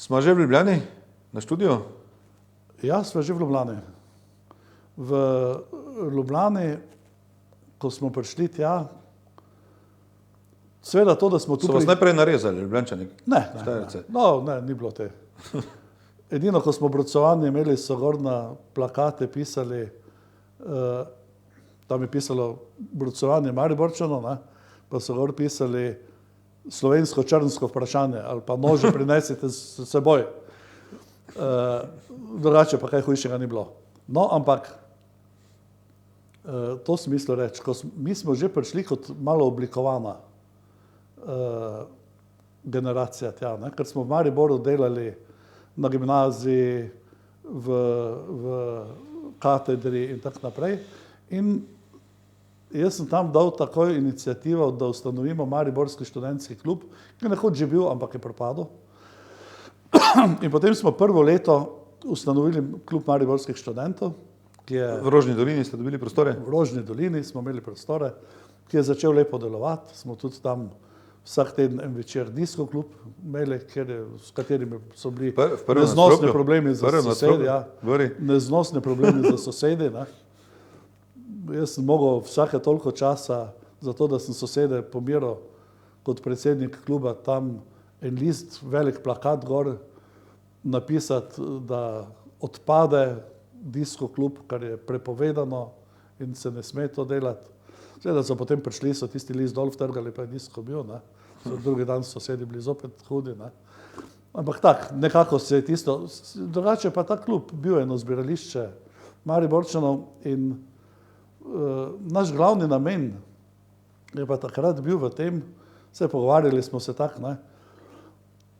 Smo že v Ljubljani na študiju? Ja, smo že v Ljubljani. V Ljubljani, ko smo prišli tja, seveda to, da smo tu... So vas najprej narezali, Ljubljančani? Ne, Štajerce? ni bilo te. Edino, ko smo obrocovanje imeli, so gor na plakate pisali, tam je pisalo obrocovanje Mariborčanov, pa so gor pisali slovensko-črnsko vprašanje ali pa nože prinesite s seboj. Drugače pa kaj hujšega ni bilo. No, ampak to sem mislil reči, mi smo že prišli kot malo oblikovana generacija tja, ker smo v Mariboru delali na gimnaziji, v katedri in tako naprej. In jaz sem tam dal takoj inicijativo, da ustanovimo Mariborski študentski klub, ki je nekoč že bil, ampak je propadel. In potem smo prvo leto ustanovili klub mariborskih študentov, ki je... V Rožni dolini ste dobili prostore? V Rožni dolini smo imeli prostore, ki je začel lepo delovati. Smo tudi tam vsak teden en večer disko klub imeli, s katerimi so bili neznosni problemi za sosedi. Neznosni problemi za sosedi. Jaz sem mogel vsake toliko časa, zato da sem sosede pomiral kot predsednik kluba, tam en list, velik plakat gor, napisati, da odpade disko klub, kar je prepovedano in se ne sme to delati. Seveda so potem prišli, so tisti list dol vtrgali, pa je disko bil. Drugi dan sosedi bili zopet hudi. Ampak tak, nekako se je tisto, drugače pa ta klub bil eno zbirališče Mariborčanov in naš glavni namen je pa takrat bil v tem, pogovarjali smo se tako,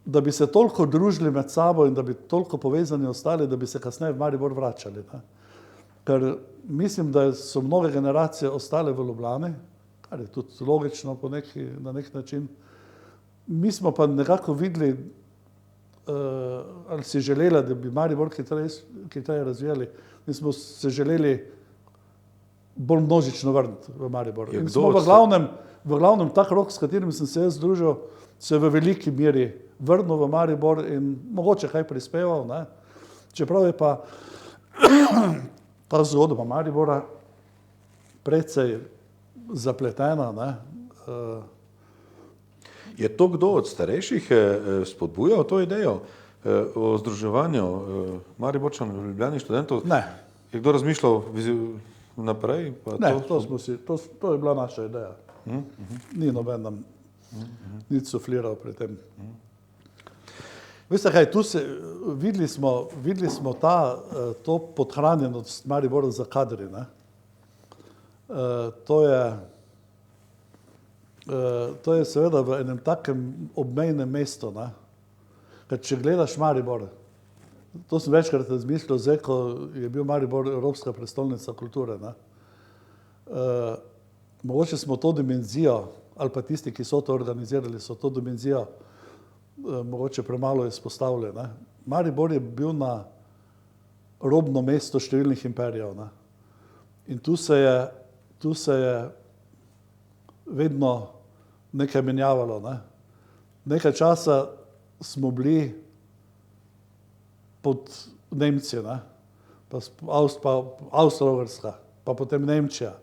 da bi se toliko družili med sabo in da bi toliko povezani ostali, da bi se kasneje v Maribor vračali. Ker mislim, da so mnoge generacije ostale v Ljubljani, kar je tudi logično na nek način. Mi smo pa nekako videli, ali si želeli, da bi Maribor hitreje razvijali, mi smo se želeli bolj množično vrniti v Maribor. In smo v glavnem tak rok, s katerim sem se jaz združil, se v veliki meri vrnil v Maribor in mogoče kaj prispeval. Čeprav je pa ta zgodba Maribora precej zapletena. Je to kdo od starejših spodbujal to idejo o združevanju Mariborčanov v Ljubljani študentov? Ne. Je kdo razmišljal naprej? Ne, to je bila naša ideja. Ni noben nam nič sufliral pri tem. Veste kaj, videli smo to podhranjenost Maribora za kadri. To je seveda v enem takem obmejnem mestu. Ker če gledaš Maribor, to sem večkrat razmišljal, zdaj, ko je bil Maribor Evropska prestolnica kulture. Mogoče smo to dimenzijo, ali pa tisti, ki so to organizirali, so to dimenzijo mogoče premalo izpostavili. Maribor je bil na robno mesto številnih imperijev. In tu se je vedno nekaj menjavalo. Nekaj časa smo bili pod Nemcijo, pa Avstro-Ogrska, pa potem Nemčija.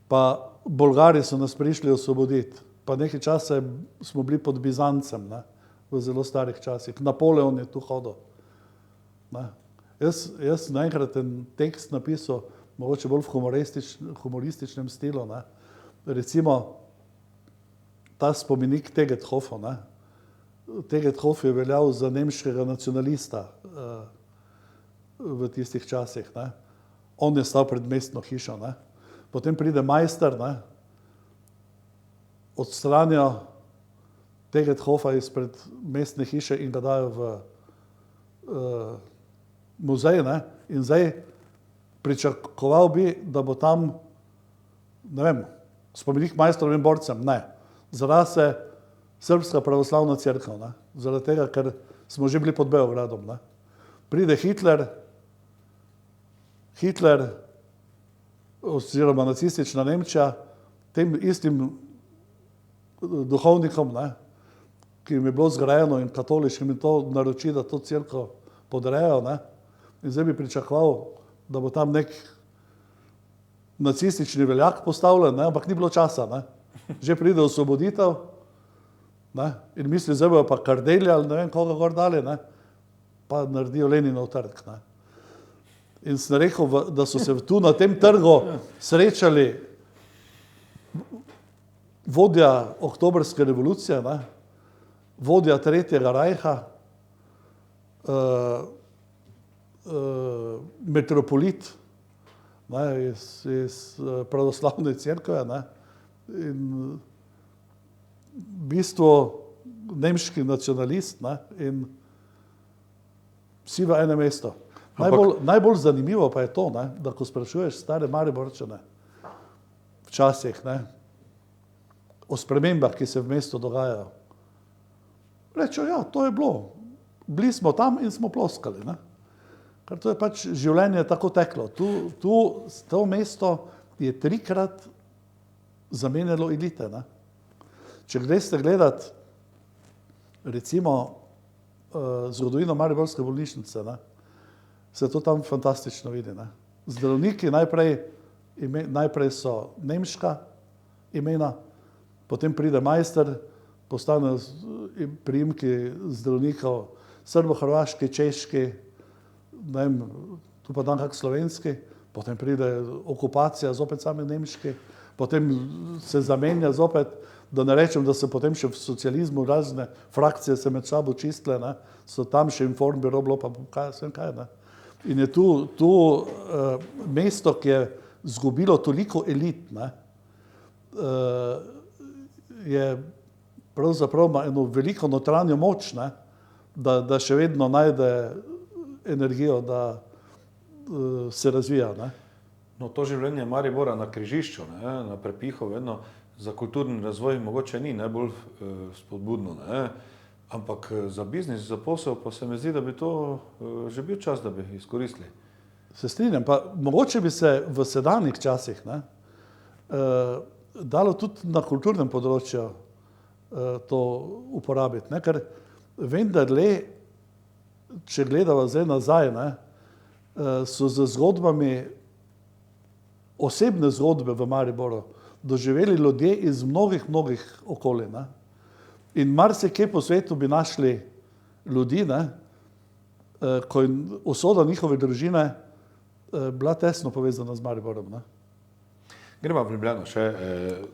Pa Bolgari so nas prišli osvoboditi. Pa nekaj časa smo bili pod Bizancem, v zelo starih časih. Napoleon je tu hodil. Jaz sem enkrat en tekst napisal, mogoče bolj v humorističnem stilu. Recimo, ta spomenik Tegetthofu. Tegetthof je veljal za nemškega nacionalista v tistih časih. On je stal pred mestno hišo. Potem pride majster, odstranijo Tegetthofa izpred mestne hiše in ga dajo v muzej. In zdaj pričakoval bi, da bo tam, ne vem, spomenik majstrovim borcem. Ne. Zrase Srbska pravoslavna cerkev. Zaradi tega, ker smo že bili pod Beogradom. Pride Hitler oziroma nacistična Nemčija, tem istim duhovnikom, ki jim je bilo zgrajeno in katoliškim in to naroči, da to cerkev podrejo, ne. In zdaj bi pričakoval, da bo tam nek nacistični veljak postavljen, ne, ampak ni bilo časa, ne. Že pride osvoboditev, ne, in misli, zdaj bojo pa Kardelja ali ne vem koga gor dali, ne, pa naredijo Leninov trg, ne. In sem rekel, da so se tu na tem trgu srečali vodja oktobrske revolucije, ne, vodja Tretjega rajha, metropolit, ne, iz pravoslavne cerkve, ne, in v bistvu nemški nacionalist, ne, in vsi v enem mestu. Najbolj zanimivo pa je to, ne, da ko sprašuješ stare Mariborčane včasih, ne, o spremembah, ki se v mestu dogajajo, rečejo, ja, to je bilo. Bili smo tam in smo ploskali, ne. Ker to je pač življenje tako teklo. To mesto je 3-krat zamenjalo elite, ne. Če greste gledat recimo zgodovino Mariborske bolnišnice, ne, se to tam fantastično vidi, ne. Zdravniki najprej so nemška imena, potem pride majster, postanejo priimki zdravnikov srbo-hrvaški, češki, ne vem, tu pa dan kak slovenski, potem pride okupacija, zopet sami nemški, potem se zamenja zopet, da ne rečem, da se potem še v socializmu razne frakcije se med sabo čistile, ne, so tam še informbiro bilo, pa kaj, ne. In je tu mesto, ki je zgubilo toliko elit, ne, je pravzaprav ima eno veliko notranjo moč, ne, da še vedno najde energijo, da se razvija, ne. No, to življenje Maribora na križišču, ne, na prepihu vedno za kulturni razvoj mogoče ni najbolj spodbudno, ne. Ampak za biznis, za posel pa se mi zdi, da bi to že bil čas, da bi izkoristili. Se strinjam, pa mogoče bi se v sedanjih časih, ne, dalo tudi na kulturnem področju to uporabiti, ne, ker vendarle, če gledava zdaj nazaj, ne, so z zgodbami, osebne zgodbe v Mariboru doživeli ljudje iz mnogih okolij, ne. In marsikje po svetu bi našli ljudi, ne, ko je usoda njihove družine bila tesno povezana z Mariborom, ne. Gremo v Ljubljano, še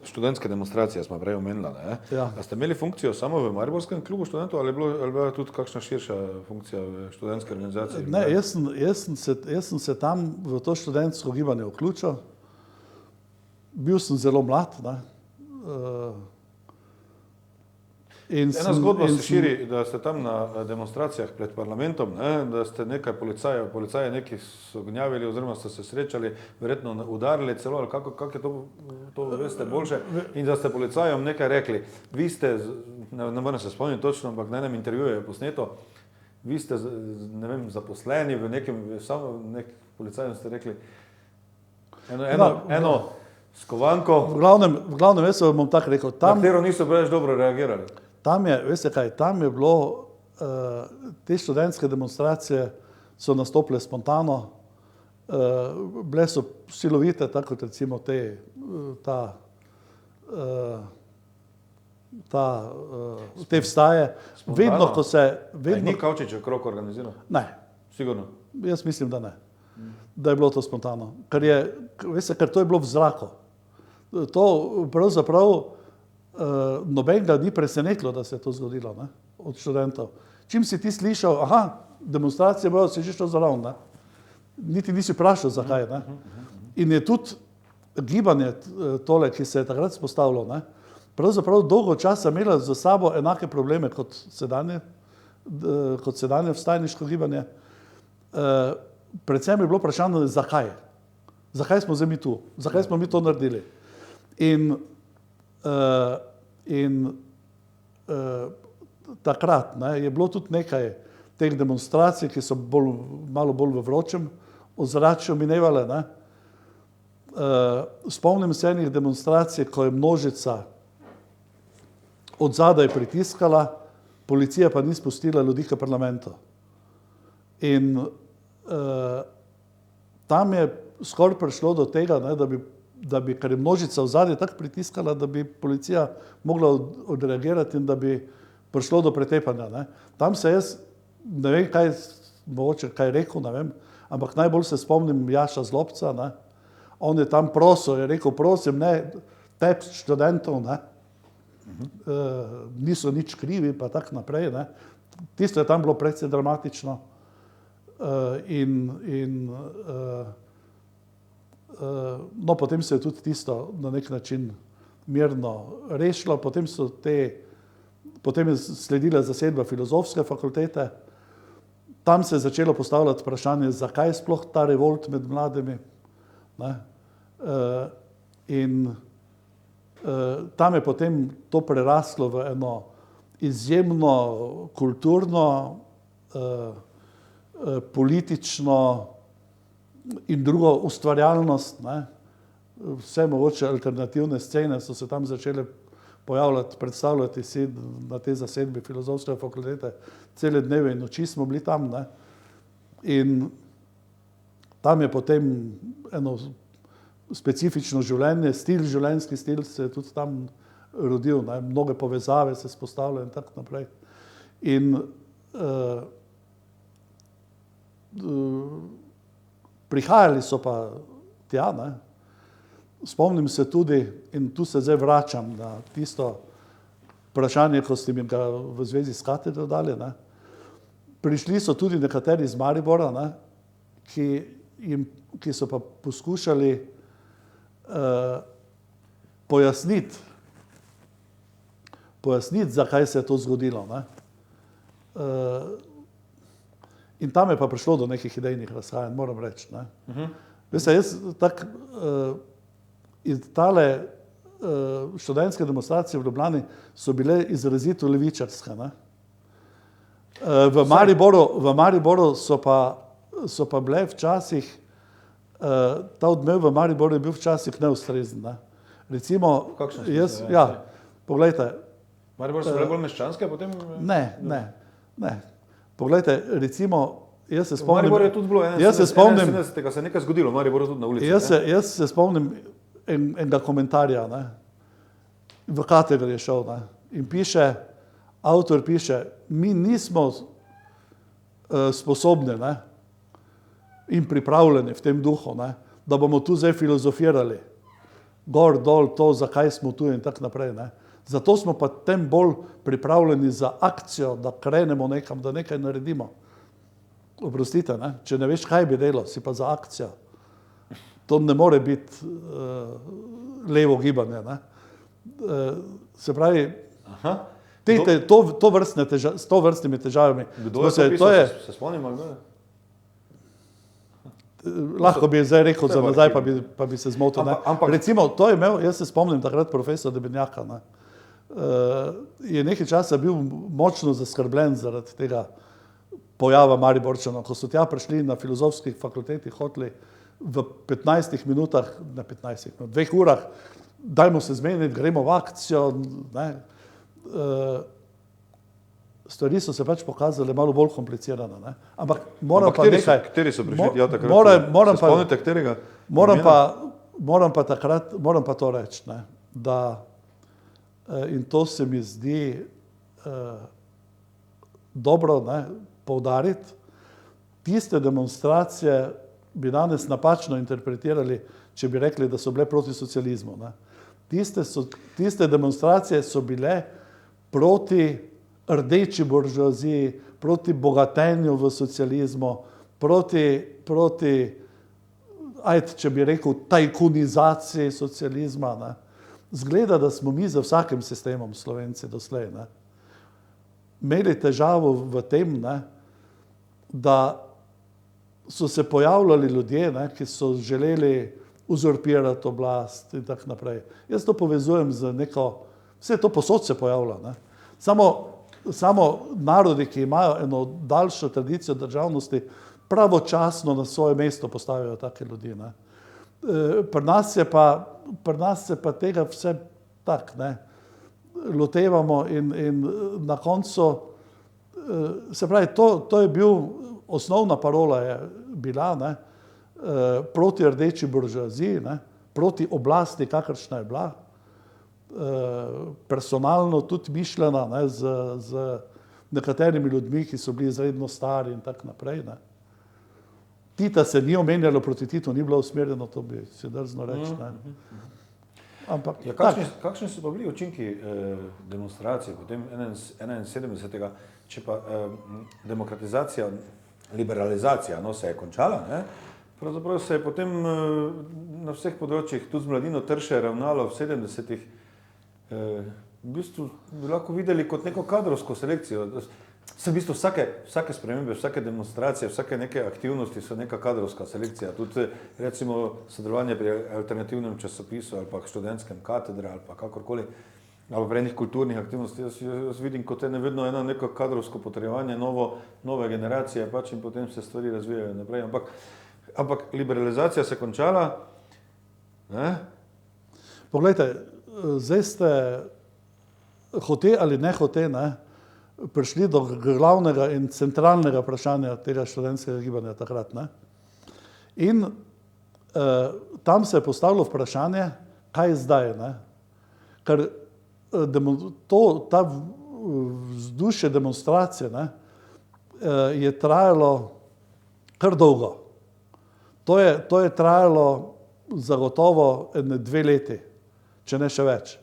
študentske demonstracije smo prej omenila, ne. Ja. A ste imeli funkcijo samo v Mariborskem klubu študentov ali je bila tudi kakšna širša funkcija v študentske organizacije? Ne, jaz sem se tam v to študentsko gibanje vključil. Bil sem zelo mlad, ne. Ena zgodba se širi, da ste tam na demonstracijah pred parlamentom, ne, da ste nekaj policaje neki so gnjavili oziroma ste se srečali, verjetno udarili celo, ali kako je to veste boljše, in da ste policajem nekaj rekli. Vi ste, ne morem se spomniti točno, ampak na enem intervjuju je posneto, vi ste, ne vem, zaposleni v nek policajem ste rekli, eno skovanko, v glavnem, jaz bom tako rekel, na katero niso preveč dobro reagirali. Tam je, veste kaj, tam je bilo, te študentske demonstracije so nastopile spontano, bile so silovite, tako kot recimo te vstaje. Vedno, ko se... Ni Kavčič okrog organiziral? Ne. Sigurno? Jaz mislim, da ne. Da je bilo to spontano. Ker to je bilo v zraku. To pravzaprav nobenega ni presenetilo, da se je to zgodilo, ne, od študentov. Čim si ti slišal, demonstracije bojo, si že šel zraven, ne. Niti nisi vprašal, zakaj, ne. In je tudi gibanje tole, ki se je takrat spostavilo, ne, pravzaprav dolgo časa imelo za sabo enake probleme kot sedanje vstajniško gibanje. Predvsem je bilo vprašanje, zakaj. Zakaj smo zdaj mi tu? Zakaj smo mi to naredili? In takrat, ne, je bilo tudi nekaj teh demonstracij, ki so malo bolj v vročem ozračju minevale, ne. Spomnim se enih demonstracij, ko je množica od zadaj pritiskala, policija pa ni spustila ljudi k parlamentu. In tam je skoraj prišlo do tega, ne, da bi, ker je množica v zadnji tako pritiskala, da bi policija mogla odreagirati in da bi prišlo do pretepanja. Ne. Tam se jaz, ne vem kaj, mogoče kaj rekel, ne vem, ampak najbolj se spomnim Jaša Zlobca, ne. On je tam prosil, je rekel, prosim, ne tep študentov, ne. Niso nič krivi, pa tako naprej. Ne. Tisto je tam bilo precej dramatično. No, potem se je tudi tisto na nek način mirno rešilo, potem je sledila zasedba filozofske fakultete, tam se je začelo postavljati vprašanje, zakaj sploh ta revolt med mladimi, ne? In tam je potem to preraslo v eno izjemno kulturno, politično in drugo ustvarjalnost, ne. Vse mogoče alternativne scene so se tam začele pojavljati, predstavljati si na tej zasedbi filozofske fakultete, cele dneve in noči smo bili tam, ne. In tam je potem eno specifično življenje, življenjski stil se je tudi tam rodil, ne. Mnoge povezave se spostavljajo in tako naprej. In prihajali so pa tja, ne. Spomnim se tudi, in tu se zdaj vračam na tisto vprašanje, ko ste mi ga v zvezi s katedro dali, ne. Prišli so tudi nekateri iz Maribora, ne, ki so pa poskušali pojasniti, zakaj se je to zgodilo, ne. In tam je pa prišlo do nekih idejnih razhajanj, moram reči, ne. Veste, jaz tako in tale študentske demonstracije v Ljubljani so bile izrazito levičarske, ne. V Mariboru so pa bile včasih, ta odmev v Mariboru je bil včasih neustrezen, ne. Recimo, poglejte. Maribor so bile bolj meščanske potem? Ne. Poglejte, recimo, jaz se spomnim... Maribor je tudi bilo 71. se je nekaj zgodilo, Maribor je tudi na ulici. Jaz se spomnim enega komentarja, ne, v katedri je šel, ne, in avtor piše, mi nismo sposobni, ne, in pripravljeni v tem duhu, ne, da bomo tu zdaj filozofirali, gor, dol, to, zakaj smo tu in tako naprej, ne. Zato smo pa tem bolj pripravljeni za akcijo, da krenemo nekam, da nekaj naredimo. Oprostite, ne, če ne veš, kaj bi delal, si pa za akcijo. To ne more biti levo gibanje, ne. Se pravi, s to vrstnimi težavami. Kdo je to pisal, se spomnim ali ne? Lahko bi zdaj rekel za nazaj, pa bi se zmotil. Recimo, to je imel, jaz se spomnim takrat profesor Debenjaka, ne. Je nekaj časa bil močno zaskrbljen zaradi tega pojava Mariborčanov, ko so tja prišli na filozofskih fakulteti, hoteli v 15 minutah, ne 15 minut, 2 urah, dajmo se zmeniti, gremo v akcijo, ne. Stvari so se pač pokazale malo bolj komplicirane, ne. Ampak moram pa nekaj... Kateri so prišli tja takrat? Se spomnite katerega? Moram pa to reči, ne, da in to se mi zdi dobro, ne, poudariti. Tiste demonstracije bi danes napačno interpretirali, če bi rekli, da so bile proti socializmu, ne. Tiste demonstracije so bile proti rdeči buržoaziji, proti bogatenju v socializmu, proti če bi rekel, tajkunizaciji socializma, ne. Zgleda, da smo mi za vsakim sistemom Slovenci doslej, ne, imeli težavo v tem, ne, da so se pojavljali ljudje, ne, ki so želeli uzurpirati oblast in tako naprej. Jaz to povezujem z neko, vse to posod se pojavlja, ne. Samo narodi, ki imajo eno daljšo tradicijo državnosti, pravočasno na svoje mesto postavijo take ljudi, ne. Pri nas se pa tega vse tak, ne, lotevamo in na koncu se pravi, to je bil, osnovna parola je bila, ne, proti rdeči buržoaziji, ne, proti oblasti, kakršna je bila, personalno tudi mišljena, ne, z nekaterimi ljudmi, ki so bili izredno stari in tako naprej. Ne. Tita se ni omenjalo, proti Titu ni bilo usmerjeno, to bi se drzno reči. Ne. Ampak, ja, kakšni so pa bili učinki demonstracije potem 71. Če pa demokratizacija, liberalizacija se je končala, ne? Pravzaprav se je potem na vseh področjih, tudi z mladino trše ravnalo v 70-ih, v bistvu bi lahko videli kot neko kadrovsko selekcijo. V bistvu vsake spremembe, vsake demonstracije, vsake neke aktivnosti so neka kadrovska selekcija. Tudi recimo sodelovanje pri alternativnem časopisu ali pa študentskem katedre ali pa kakorkoli, ali pa enih kulturnih aktivnosti. Jaz vidim kot vedno eno neko kadrovsko potrjevanje, nove generacije pač in potem se stvari razvijajo naprej. Ampak liberalizacija se končala. Ne? Poglejte, zdaj ste hote ali ne hote, ne, prišli do glavnega in centralnega vprašanja tega študentskega gibanja takrat. Ne? In tam se je postavilo vprašanje, kaj zdaj. Ne? Ker ta vzdušje demonstracije, ne, je trajalo kar dolgo. To je trajalo zagotovo 2 leti, če ne še več.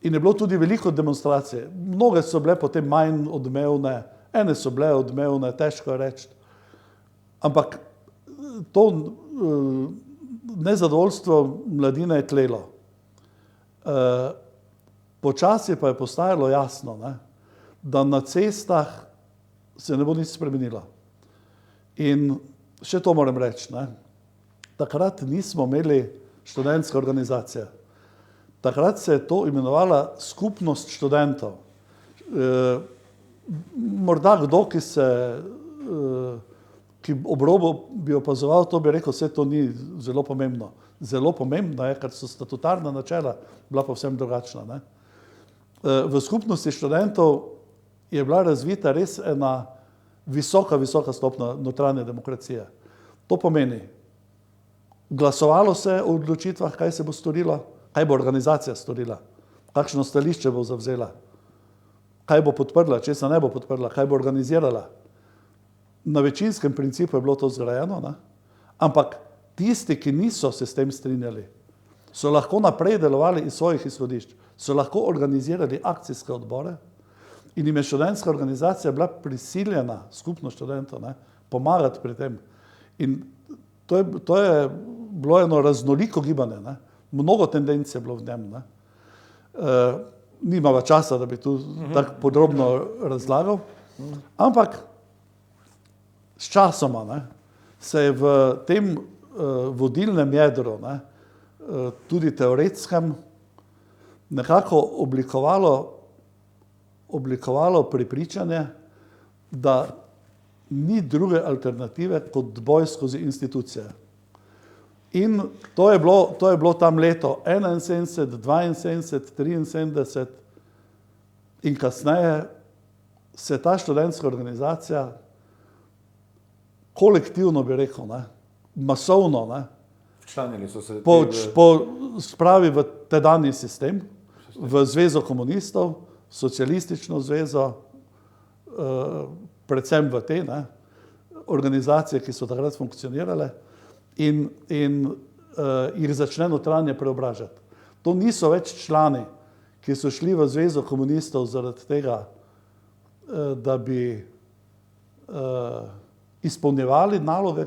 In je bilo tudi veliko demonstracij. Mnoge so bile potem manj odmevne, ene so bile odmevne, težko je reči. Ampak to nezadovoljstvo mladine je tlelo. Počasi pa je postajalo jasno, ne, da na cestah se ne bo nič spremenilo. In še to moram reči, ne, takrat nismo imeli študentske organizacije. Takrat se je to imenovala skupnost študentov. Morda kdo, ki ob robu bi opazoval, to bi rekel, vse to ni zelo pomembno. Zelo pomembno je, ker so statutarna načela bila povsem drugačna. Ne? V skupnosti študentov je bila razvita res ena visoka stopnja notranje demokracije. To pomeni, glasovalo se o odločitvah, kaj se bo storilo, kaj bo organizacija storila, kakšno stališče bo zavzela, kaj bo podprla, česa ne bo podprla, kaj bo organizirala. Na večinskem principu je bilo to zgrajeno, ne? Ampak tisti, ki niso se s tem strinjali, so lahko naprej delovali iz svojih izhodišč, so lahko organizirali akcijske odbore in jim je študentska organizacija bila prisiljena, skupnost študentov, ne, pomagati pri tem. In to je bilo eno raznoliko gibanje, ne. Mnogo tendenc je bilo v njem. Ne. Nimava časa, da bi tu tako podrobno razlagal, ampak s časoma, ne, se je v tem vodilnem jedru, ne, tudi teoretskem, nekako oblikovalo prepričanje, da ni druge alternative kot boj skozi institucije. In to je bilo tam leto 71, 72, 73 in kasneje se ta študentska organizacija kolektivno, bi rekel, ne, masovno, ne, včlanili so se spravi v tedanji sistem, v Zvezo komunistov, socialistično zvezo, predvsem v te, ne, organizacije, ki so takrat funkcionirale in jih začne notranje preobražati. To niso več člani, ki so šli v Zvezo komunistov zaradi tega, da bi izpolnjevali naloge,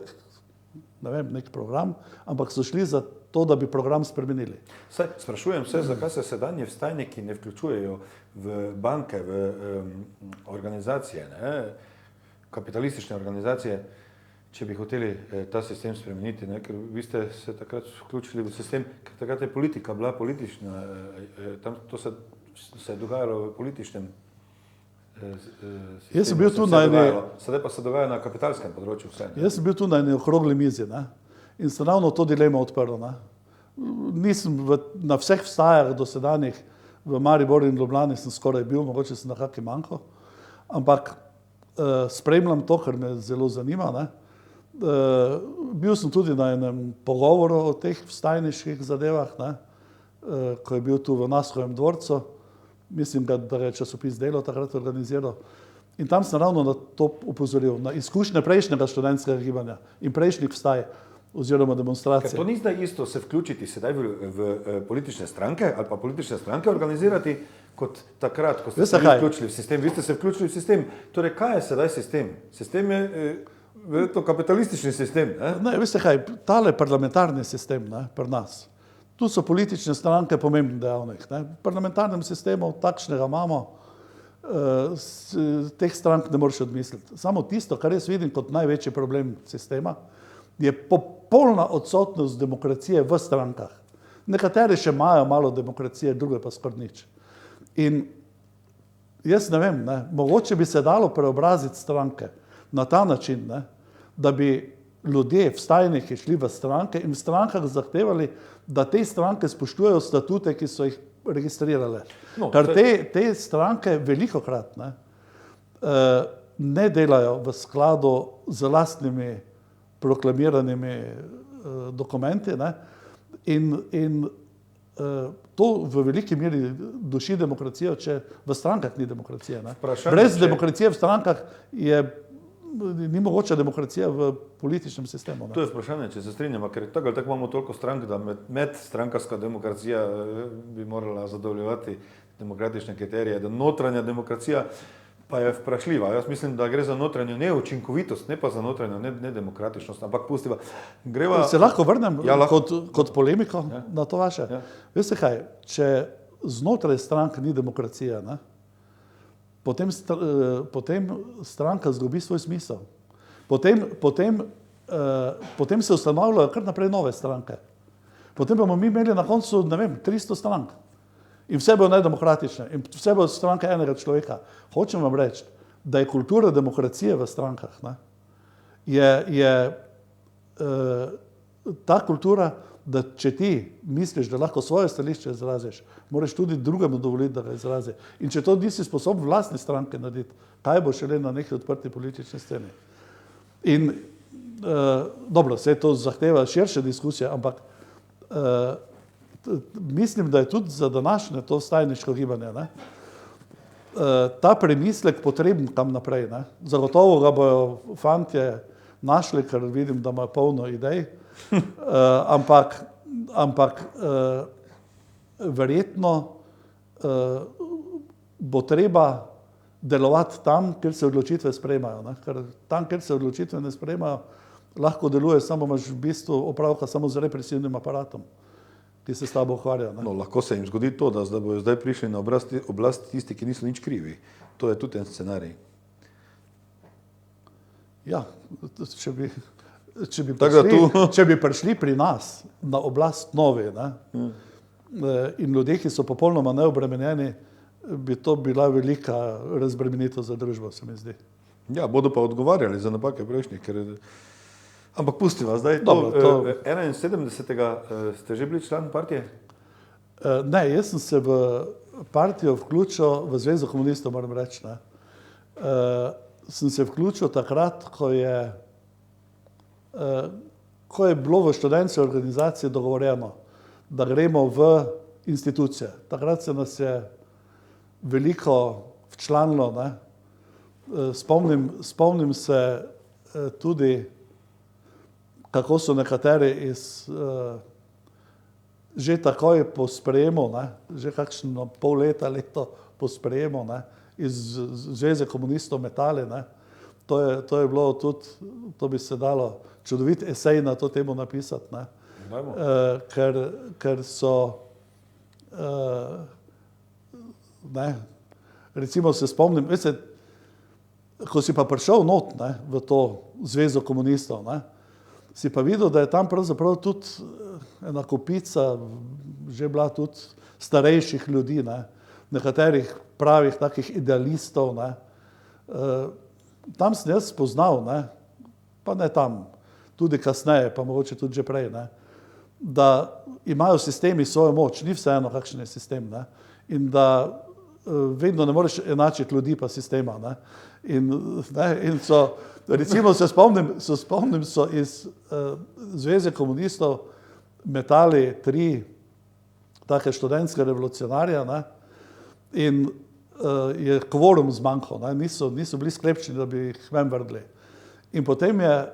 ne vem, nek program, ampak so šli za to, da bi program spremenili. Sprašujem se, zakaj se sedanji vstajniki ne vključujejo v banke, v organizacije, ne? Kapitalistične organizacije, če bi hoteli ta sistem spremeniti, ne? Ker vi ste se takrat vključili v sistem, ker takrat je politika bila politična, to se je dogajalo v političnem sistemu. Jaz sem bil tu sedaj pa se dogaja na kapitalskem področju vse. Ne? Jaz sem bil tu na eni okrogli mizi, ne? In sem ravno to dilemo odprl. Ne? Nisem na vseh vstajah dosedanjih v Mariboru in Ljubljani sem skoraj bil, mogoče sem na kakšen manjko. ampak spremljam to, kar me zelo zanima. Ne. Bil sem tudi na enem pogovoru o teh vstajniških zadevah, ne, ko je bil tu v Nashovem dvorcu, mislim, da je časopis Delo takrat organiziral. In tam sem ravno na to upozoril, na izkušnje prejšnjega študentskega gibanja in prejšnjih vstaj oziroma demonstracij. Ker to ni zdaj isto se vključiti sedaj v politične stranke ali pa politične stranke organizirati kot takrat, ko ste se vključili v sistem. Vi ste se vključili v sistem. Torej, kaj je sedaj sistem? Sistem je verjetno kapitalistični sistem. Ne, veste kaj, tale parlamentarni sistem, ne, pri nas, tu so politične stranke pomembni dejavnik. Ne. V parlamentarnem sistemu takšnega imamo, teh strank ne moreš odmisliti. Samo tisto, kar jaz vidim kot največji problem sistema, je popolna odsotnost demokracije v strankah. Nekateri še imajo malo demokracije, druge pa skoraj nič. In jaz ne vem, ne, mogoče bi se dalo preobraziti stranke na ta način, ne, da bi ljudje vstajniki šli v stranke in v strankah zahtevali, da te stranke spoštujejo statute, ki so jih registrirale. No, ker te stranke velikokrat ne delajo v skladu z lastnimi proklamiranimi dokumenti, ne, in to v veliki meri duši demokracijo, če v strankah ni demokracije. Ne. Brez demokracije v strankah ni mogoča demokracija v političnem sistemu. Ne. To je vprašanje, če se strinjamo, ker tako ali tako imamo toliko strank, da medstrankarska demokracija bi morala zadovoljevati demokratične kriterije, da notranja demokracija pa je vprašljiva. Jaz mislim, da gre za notranjo neučinkovitost, ne pa za notranjo nedemokratičnost, ampak pustiva. Se lahko vrnem kot polemiko na to vaše? Ja. Veste kaj, če znotraj strank ni demokracija, ne, potem stranka zgubi svoj smisel. Potem se ustanavljajo kar naprej nove stranke. Potem bomo mi imeli na koncu, ne vem, 300 strank. In vse bojo nedemokratične. In vse bojo stranke enega človeka. Hočem vam reči, da je kultura demokracije v strankah. Ne, je ta kultura, da če ti misliš, da lahko svoje stališče izraziš, moraš tudi drugemu dovoliti, da ga izrazi. In če to nisi sposoben v lastni stranki narediti, kaj bo šele na neki odprti politični sceni. In dobro, se to zahteva širše diskusije, ampak mislim, da je tudi za današnje to vstajniško gibanje, ne, ta premislek potreben tam naprej. Ne. Zagotovo ga bojo fantje našli, ker vidim, da imajo polno idej. Ampak verjetno bo treba delovati tam, kjer se odločitve sprejemajo. Ne? Ker tam, kjer se odločitve ne sprejemajo, lahko deluje, samo imaš v bistvu opravka samo z represivnim aparatom, ki se s tabo ukvarja. Ne? No, lahko se jim zgodi to, da bojo zdaj prišli na oblast tisti, ki niso nič krivi. To je tudi en scenarij. Ja, če bi prišli pri nas na oblast novi, ne, in ljudje, ki so popolnoma neobremenjeni, bi to bila velika razbremenitev za družbo, se mi zdi. Ja, bodo pa odgovarjali za napake prejšnjih. Ampak pustiva, zdaj to 71. Ste že bili član partije? Ne, jaz sem se v partijo vključil, v Zvezo komunistov, moram reči. Ne. Sem se vključil takrat, ko je bilo v študentski organizaciji dogovorjeno, da gremo v institucije. Takrat se nas je veliko včlanilo. Ne. Spomnim se tudi, kako so nekateri že takoj po sprejemu, ne, že kakšno pol leta, leto po sprejemu, ne, iz Zveze komunistov metali. Ne. To je bilo tudi, to bi se dalo čudovit esej na to temo napisati, ne. Ker so, ne, recimo se spomnim, veste, ko si pa prišel not, ne, v to Zvezo komunistov, ne, si pa videl, da je tam pravzaprav tudi ena kopica že bila tudi starejših ljudi, ne, nekaterih pravih takih idealistov, ne. Tam sem jaz spoznal, ne, pa ne tam, tudi kasneje, pa mogoče tudi že prej, ne, da imajo sistemi svojo moč, ni vseeno, kakšen je sistem, ne, in da vedno ne moreš enačiti ljudi pa sistema. Ne? In so, recimo se spomnim, so iz Zveze komunistov metali 3 take študentske revolucionarja, ne? In je kvorum zmanjkal, ne? Niso bili sklepčni, da bi jih ven vrgli. In potem je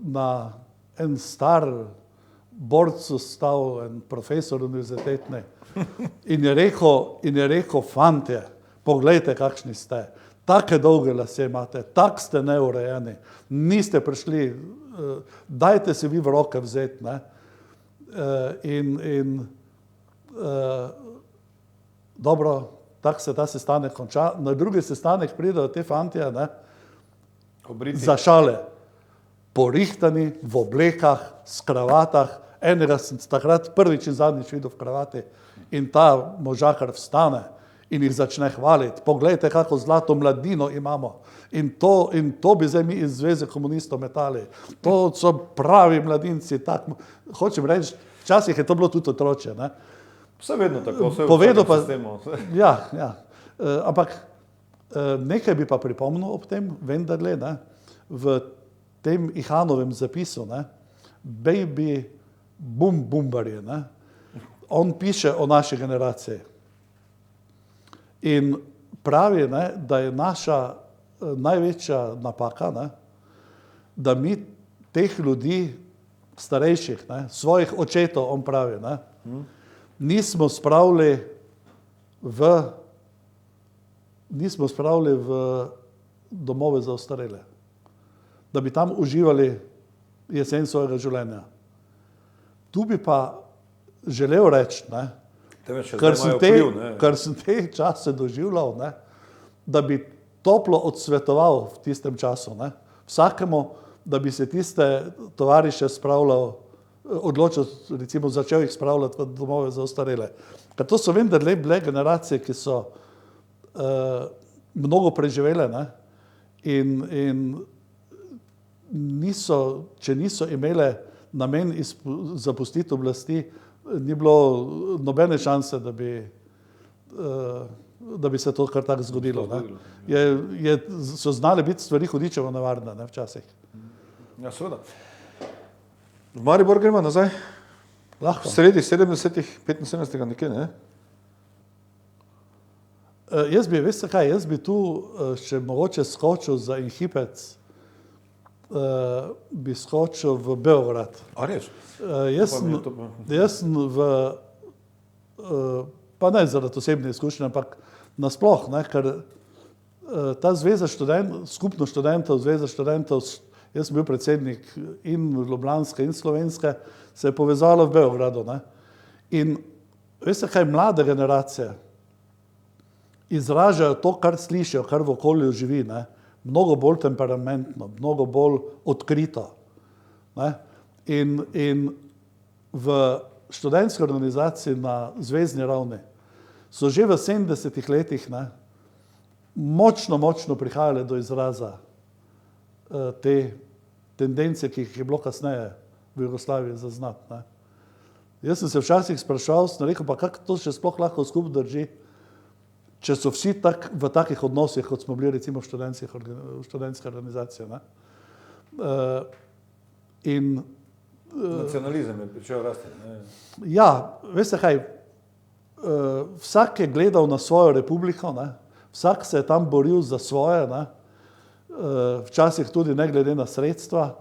na en star borcu stal en profesor univerzitetni in je rekel, fantje, poglejte, kakšni ste, take dolge lase imate, tak ste neurejeni, niste prišli, dajte si vi v roke vzeti, ne? Dobro, tako se ta sestanek konča, na drugi sestanek pridejo te fantje, ne? Za šale, porihtani, v oblekah, s kravatah, enega sem takrat prvič in zadnjič videl v kravati in ta možakar vstane in jih začne hvaliti. Poglejte, kako zlato mladino imamo in to bi zdaj mi iz Zveze komunistov metali. To so pravi mladinci, tako, hočem reči, včasih je to bilo tudi otroče, ne? Vse vedno tako, vse povedal v sistemu. Ja, ampak nekaj bi pa pripomnil ob tem, vendarle, ne, v tem Ihanovem zapisu, ne, Baby Boom Boombarje, ne, on piše o naši generaciji in pravi, ne, da je naša največja napaka, ne, da mi teh ljudi starejših, ne, svojih očetov, on pravi, ne, nismo spravili v domove za ostarele, da bi tam uživali jesen svojega življenja. Tu bi pa želel reči, ne, kar sem te čase doživljal, ne, da bi toplo odsvetoval v tistem času, ne, vsakemu, da bi se tiste tovariše odločil, recimo začel jih spravljati v domove za ostarele. Ker to so vendarle bile generacije, ki so mnogo preživele, ne, in če niso imele namen zapustiti oblasti, ni bilo nobene šanse, da bi se to kar tako zgodilo. Ne. So znale biti stvari hudičevo nevarne, ne, včasih. Ja, seveda. V Maribor gremo nazaj? Lahko. Sredi 70-ih, 75. nekje, ne? Jaz bi tu še mogoče skočil za en hipec, bi skočil v Beograd. A res? Jaz sem pa ne zaradi osebne izkušnje, ampak nasploh, ne, ker ta skupnost študentov, Zveza študentov, jaz sem bil predsednik in ljubljanske in slovenske, se je povezalo v Beogradu, ne. In veste kaj, mlade generacije izražajo to, kar slišijo, kar v okolju živi, ne, mnogo bolj temperamentno, mnogo bolj odkrito, ne. In v študentski organizaciji na zvezni ravni so že v 70-ih letih, ne, močno prihajale do izraza te tendence, ki jih je bilo kasneje v Jugoslaviji zaznati, ne. Jaz sem se včasih spraševal, sem rekel, pa kako to še sploh lahko skupaj drži, če so vsi v takih odnosih, kot smo bili recimo v študentske organizacije, ne. Nacionalizem je pričel rasti, ne. Ja, veste kaj, vsak je gledal na svojo republiko, ne, vsak se je tam boril za svoje, ne, včasih tudi ne glede na sredstva,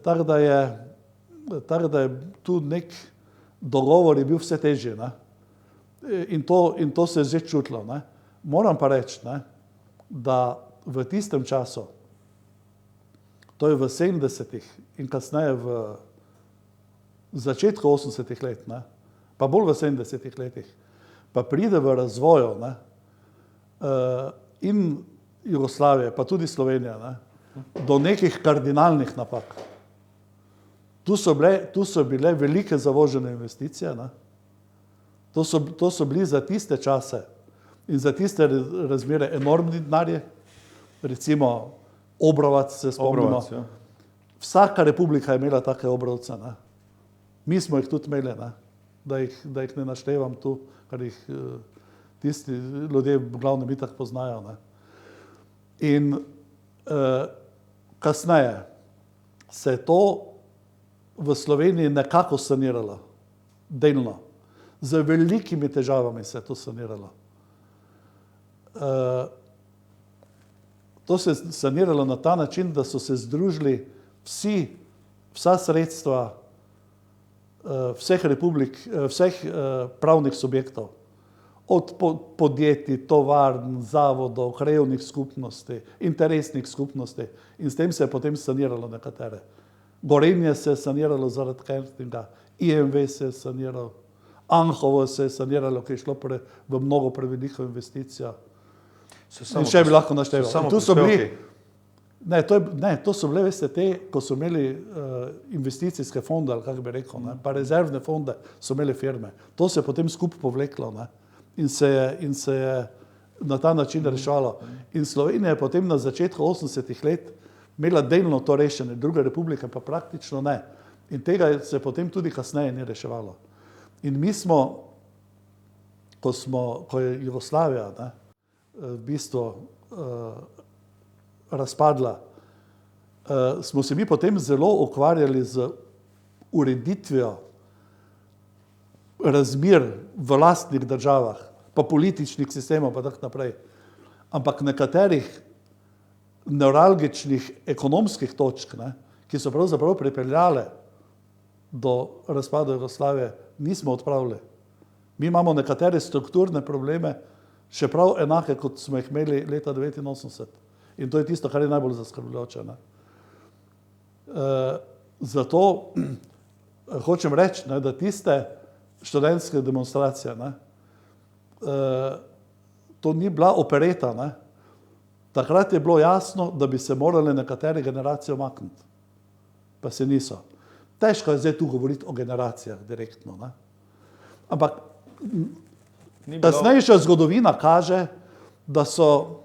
tako da je tu nek dogovor je bil vse težji, ne. In to se je že čutilo, ne. Moram pa reči, ne, da v tistem času, to je v 70-ih in kasneje v začetku 80-ih let, ne, pa bolj v 70-ih letih, pa pride v razvoju, ne, in Jugoslavije, pa tudi Slovenija, ne, do nekih kardinalnih napak. Tu so bile velike zavožene investicije, ne. To so bili za tiste čase in za tiste razmere enormni denarji, recimo Obrovac se spomnimo. Ja. Vsaka republika je imela take Obrovce, ne. Mi smo jih tudi imeli, ne. Da jih ne naštevam tu, ker jih tisti ljudje v glavnem itak poznajo. Ne. In kasneje se je to v Sloveniji nekako saniralo, delno. Z velikimi težavami se je to saniralo. To se je saniralo na ta način, da so se združili vsa sredstva vseh republik, vseh pravnih subjektov, od podjetij, tovarn, zavodov, krajevnih skupnosti, interesnih skupnosti, in s tem se je potem saniralo nekatere. Gorenje se je saniralo zaradi Kerstinga, IMV se je saniral, Anhovo se je saniralo, ki je šlo v mnogo preveliko investicijo. In še bi lahko našteval. To so bile, veste, te, ko so imeli investicijske fonde, ali kako bi rekel, ne, pa rezervne fonde so imeli firme. To se je potem skupaj povleklo, ne, in se je na ta način reševalo. In Slovenija je potem na začetku 80-ih let imela delno to rešene, druge republike pa praktično ne. In tega se potem tudi kasneje ni reševalo. In mi smo, ko je Jugoslavija, ne, v bistvu razpadla, smo se mi potem zelo ukvarjali z ureditvijo razmer v lastnih državah, pa političnih sistemov, pa tako naprej. Ampak nekaterih nevralgičnih ekonomskih točk, ne, ki so pravzaprav pripeljale do razpada Jugoslavije, nismo odpravili. Mi imamo nekatere strukturne probleme, še prav enake, kot smo jih imeli leta 1989. In to je tisto, kar je najbolj zaskrbljujoče. Zato hočem reči, ne, da tiste študentske demonstracije, ne, to ni bila opereta. Ne. Takrat je bilo jasno, da bi se morale nekatere generacije umakniti. Pa se niso. Težko je zdaj tu govoriti o generacijah direktno. Ne. Ampak kasnejša zgodovina kaže, da so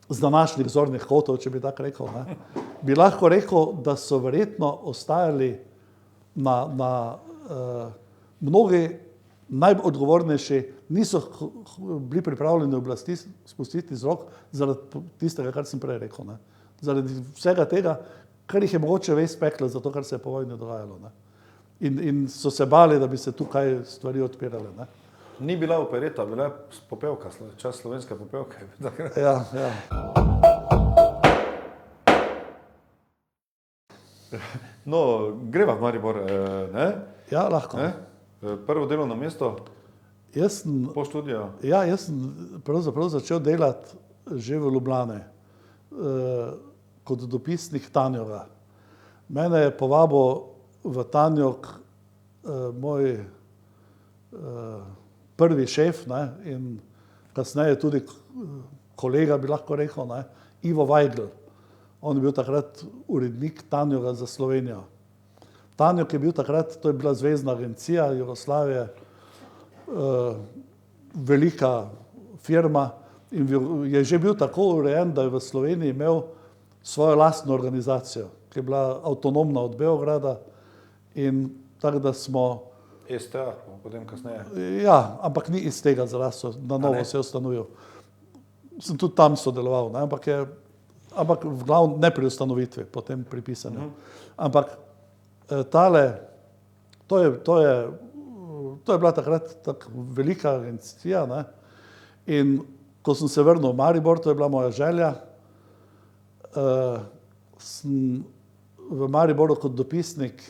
z današnjih zornih kotov, če bi tako rekel, ne, bi lahko rekel, da so verjetno ostajali na mnogi najodgovornejši, niso bili pripravljeni oblasti spustiti z rok zaradi tistega, kar sem prej rekel. Ne. Zaradi vsega tega, kar jih je mogoče ves peklo za to, kar se je po vojni dogajalo. Ne. In so se bali, da bi se tukaj stvari odpirale. Ne. Ni bila opereta, bila je popevka, čas slovenske popevke. Ja. No, greva v Maribor, ne? Ja, lahko. Ne? Prvo delovno mesto po študiju? Ja, jaz sem pravzaprav začel delati že v Ljubljani kot dopisnik Tanjoga. Mene je povabil v Tanjog moj prvi šef, ne, in kasneje tudi kolega, bi lahko rekel, ne, Ivo Vajgl. On je bil takrat urednik Tanjoga za Slovenijo. Tanjog je bil takrat, to je bila zvezna agencija Jugoslavije, velika firma, in je že bil tako urejen, da je v Sloveniji imel svojo lastno organizacijo, ki je bila avtonomna od Beograda, in tako da smo STA, potem kasneje. Ja, ampak ni iz tega zrasel, na novo se je ustanovil. Sem tudi tam sodeloval, ne, ampak v glavnem ne pri ustanovitvi, potem pri pisanju. Ampak to je bila takrat tako velika agencija, ne, in ko sem se vrnil v Maribor, to je bila moja želja, sem v Mariboru kot dopisnik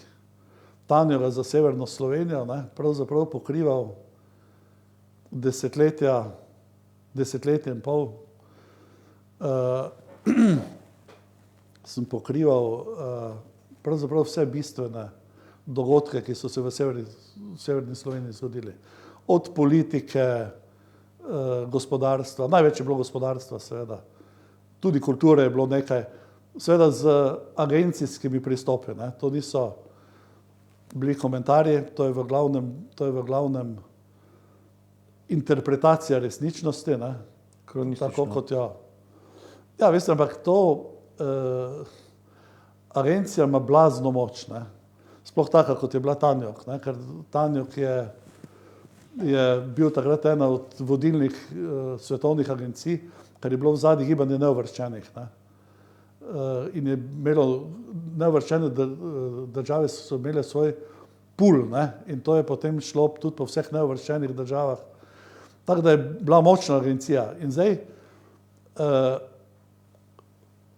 Tanjoga za severno Slovenijo, ne, pravzaprav pokrival desetletje in pol. Sem pokrival pravzaprav vse bistvene dogodke, ki so se v severni Sloveniji zgodili. Od politike, gospodarstva, največ je bilo gospodarstva, seveda. Tudi kulture je bilo nekaj, seveda z agencijskimi pristopi, ne. To niso bili komentarji, to je v glavnem interpretacija resničnosti, ne. Tako kot jo. Ja, veste, ampak to agencija ima blazno moč, ne. Sploh taka, kot je bila Tanjog, ne, ker Tanjog je je bil takrat ena od vodilnih svetovnih agencij, kar je bilo v zadnjih gibanje neuvrščenih. Ne. In je imelo neuvrščene države so imele svoj pool, ne, in to je potem šlo tudi po vseh neuvrščenih državah. Tako da je bila močna agencija. In zdaj,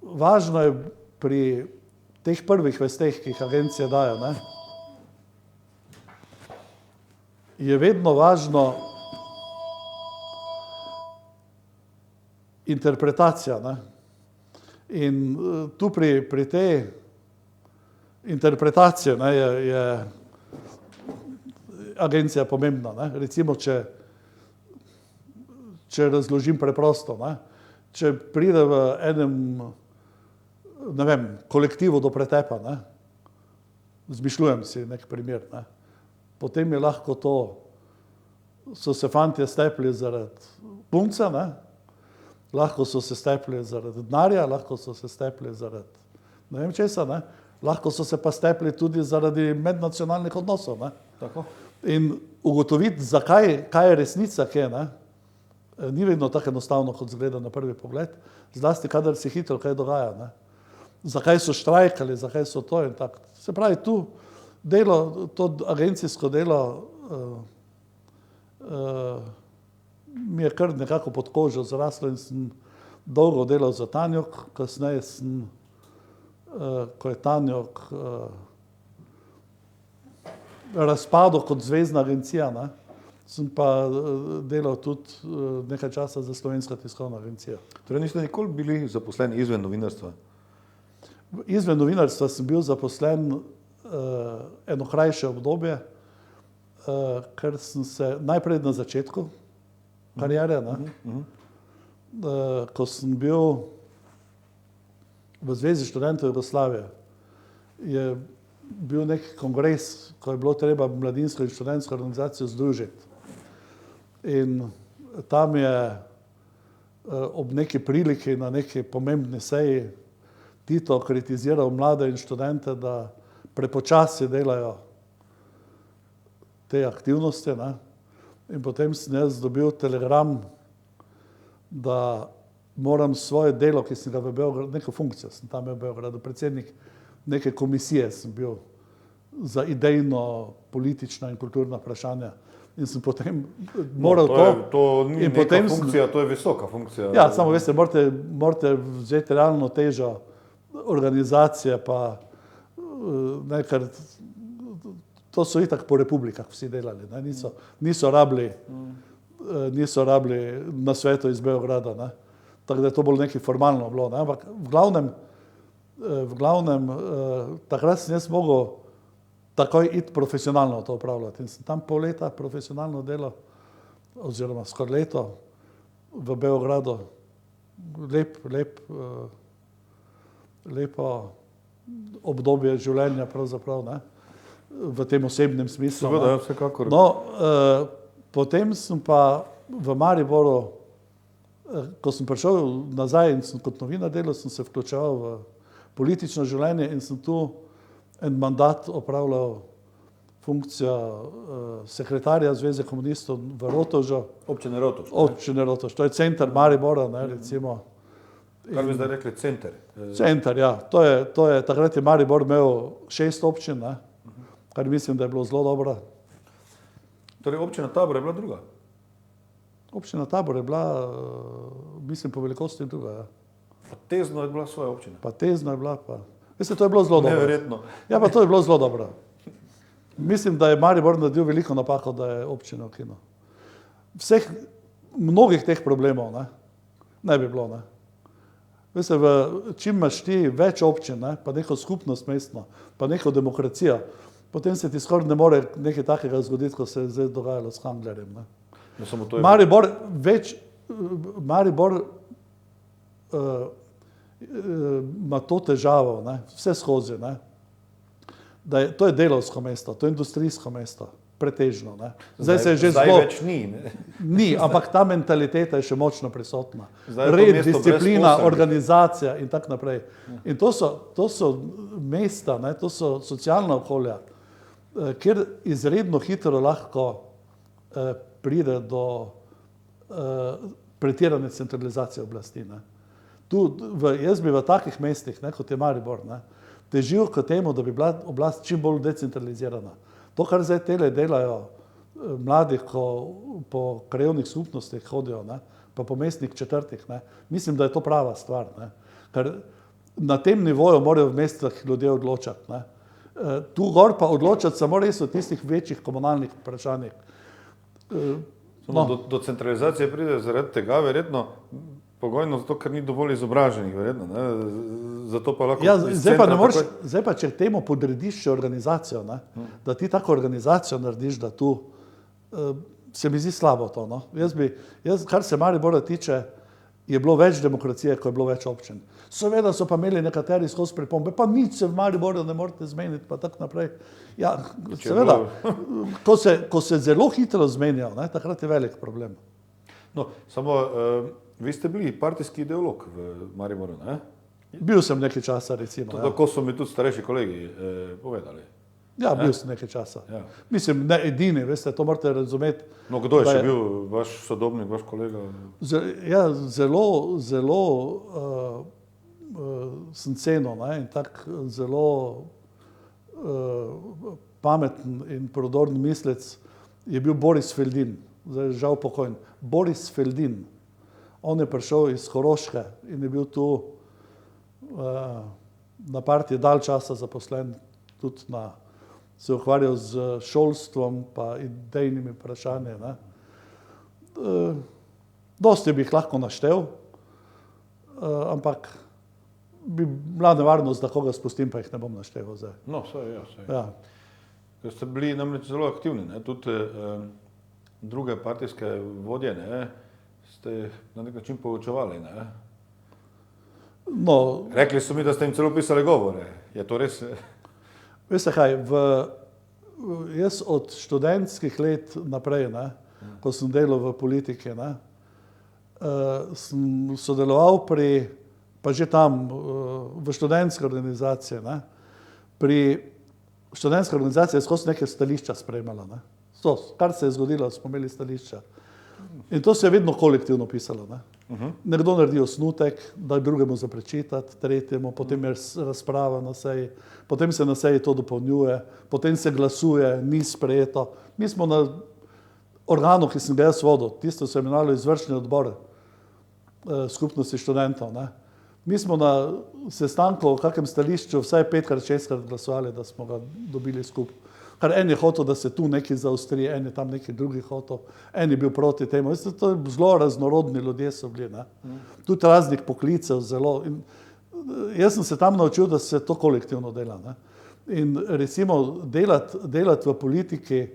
važno je pri teh prvih vesteh, ki jih agencije dajo, ne, je vedno važno interpretacija. Ne. In tu pri tej interpretaciji ne, je agencija pomembna. Ne. Recimo, če razložim preprosto, ne, če pride v enem, ne vem, kolektivu do pretepa, ne, zmišljujem si nek primer, ne, potem je lahko to, so se fantje stepli zaradi punce, ne, lahko so se stepli zaradi denarja, lahko so se stepli zaradi ne vem česa, ne, lahko so se pa stepli tudi zaradi mednacionalnih odnosov. Ne. Tako. In ugotoviti, zakaj, kaj je resnica, kje, ne, ni vedno tako enostavno, kot zgleda na prvi pogled, zlasti kadar se hitro kaj dogaja. Ne. Zakaj so štrajkali, zakaj so to in tako. Se pravi, tu delo, to agencijsko delo mi je kar nekako pod kožo zraslo in sem dolgo delal za Tanjog, kasneje sem, ko je Tanjog razpadel kot zvezna agencija, ne, sem pa delal tudi nekaj časa za Slovenska tiskovna agencija. Torej niste nikoli bili zaposleni izven novinarstva? Izven novinarstva sem bil zaposlen eno krajše obdobje, ker sem se najprej na začetku kariere, ne, ko sem bil v Zvezi študentov Jugoslavije, je bil nek kongres, ko je bilo treba mladinsko in študentsko organizacijo združiti. In tam je ob neki priliki na neki pomembni seji Tito kritiziral mlade in študente, da prepočasi delajo te aktivnosti. Ne. In potem sem jaz dobil telegram, da moram svoje delo, ki sem ga v Beogradu, neko funkcijo sem tam v Beogradu, predsednik neke komisije sem bil za idejno, politična in kulturna vprašanja. In sem potem moral To ni neka funkcija, to je visoka funkcija. Ja, samo veste, morate vzeti realno težo organizacije, pa nekaj, to so itak po republikah vsi delali, ne? Niso rabili na svetu iz Beograda, ne? Tako da je to bolj nekaj formalno bilo, ne? Ampak v glavnem takrat sem jaz mogel takoj iti profesionalno to upravljati in sem tam pol leta profesionalno delal, oziroma skoraj leto v Beogradu, lepo obdobje življenja pravzaprav, ne, v tem osebnem smislu. Seveda, vsekakor. No, potem sem pa v Mariboru, ko sem prišel nazaj in sem kot novinar delal, sem se vključeval v politično življenje in sem tu en mandat opravljal funkcijo sekretarja Zveze komunistov v Rotovžu. Občine Rotovž. Občine Rotovž, to je center Maribora, ne, recimo. Kar bi zdaj rekli center. Center, ja. To je, takrat je Maribor imel 6 občin, ne, kar mislim, da je bilo zelo dobro. Torej občina Tabor je bila druga? Občina Tabor je bila, mislim, po velikosti druga, ja. Pa Tezno je bila svoja občina? Pa Tezno je bila, pa... Veste, to je bilo zelo dobro. Neverjetno. Ja, pa to je bilo zelo dobro. Mislim, da je Maribor naredil veliko napako, da je občina ukinil. Mnogih teh problemov ne bi bilo, ne. Veste, čim imaš ti več občin, ne, pa neko skupnost mestno, pa neko demokracijo, potem se ti skoraj ne more nekaj takega zgoditi, kot se je zdaj dogajalo s Kanglerjem, ne. Maribor ima to težavo, ne, vse skozi, ne, da to je delavsko mesto, to je industrijsko mesto, pretežno, ne. Zdaj več ni, ne? Ni, ampak ta mentaliteta je še močno prisotna. Red, disciplina, organizacija in tako naprej. In to so mesta, ne, to so socialna okolja, kjer izredno hitro lahko pride do pretirane centralizacije oblasti. Ne. Jaz bi v takih mestih, ne, kot je Maribor, ne, težil k temu, da bi bila oblast čim bolj decentralizirana. To, kar zdaj tele delajo mladi, ko po krajevnih skupnostih hodijo, ne, pa po mestnih četrtih, ne, mislim, da je to prava stvar. Ne. Ker na tem nivoju morajo v mestih ljudje odločati. Ne. Tu gor pa odločati samo res o tistih večjih komunalnih vprašanjih. Do centralizacije pride zaradi tega, verjetno, pogojno zato, ker ni dovolj izobraženih, verjetno. Ne? Zato pa lahko... Ja, zdaj pa, če temu podrediš še organizacijo, ne? Da ti tako organizacijo narediš, da tu se mi zdi slabo to. No? Kar se Maribora tiče, je bilo več demokracije, ko je bilo več občin. Seveda so pa imeli nekateri skozi pripombe, pa nič se v Mariboru ne morete zmeniti, pa tako naprej. Ja, seveda, ko se zelo hitro zmenijo, ne, takrat je velik problem. No, samo, vi ste bili partijski ideolog v Mariboru, ne? Bil sem nekaj časa, recimo. Tako so mi tudi starejši kolegi povedali. Ja, bil sem nekaj časa. Ja. Mislim, ne edini, veste, to morate razumeti. No, kdo je še bil vaš sodobnik, vaš kolega? Ja, zelo sem cenil, ne, in tak zelo pameten in prodorn mislec je bil Boris Feldin, zdaj žal pokojen. Boris Feldin, on je prišel iz Koroške in je bil tu na partiji dalj časa zaposlen, tudi se ukvarjal z šolstvom pa idejnimi vprašanji. Dosti bi jih lahko naštel, ampak bi bila nevarnost, da koga spustim, pa jih ne bom naštel zdaj. No, saj. Ja. Ker ste bili namreč zelo aktivni, ne? Tudi druge partijske vodje, ne? Ste na nek način poučevali, ne? No, rekli so mi, da ste jim celo pisali govore. Je to res? Veste kaj, jaz od študentskih let naprej, ne, ko sem delal v politiki, ne, sem sodeloval pa že tam, v študentske organizacije, ne, pri študentske organizacije skozi neke stališča sprejemala. Ne. Kar se je zgodilo, smo imeli stališča. In to se je vedno kolektivno pisalo. Ne. Nekdo naredi osnutek, da drugemu za prečitati, tretjemu, potem je razprava na seji, potem se na seji to dopolnjuje, potem se glasuje, ni sprejeto. Mi smo na organu, ki sem ga jaz vodil, tisto se je imenovalo izvršni odbor skupnosti študentov, ne. Mi smo na sestanku v kakem stališču vsaj 5-krat, 6-krat glasovali, da smo ga dobili skupaj. Kar en je hotel, da se tu nekaj zaostri, en je tam nekaj drugi hotel, en je bil proti temu. To je zelo raznorodni ljudje so bili. Ne? Tudi raznih poklicev zelo. In jaz sem se tam naučil, da se to kolektivno dela. Ne? In recimo delati v politiki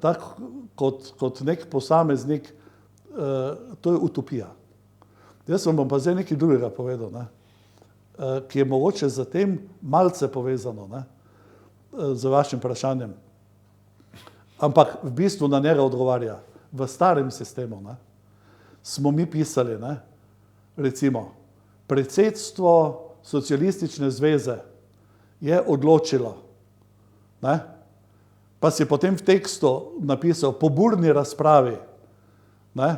tako kot nek posameznik, to je utopija. Jaz vam bom pa zdaj nekaj drugega povedal, ne? Ki je mogoče za tem malce povezano, ne? Z vašim vprašanjem. Ampak v bistvu na njega odgovarja. V starem sistemu, ne, smo mi pisali, ne, recimo, predsedstvo Socialistične zveze je odločilo, ne, pa si potem v tekstu napisal po burni razpravi, ne,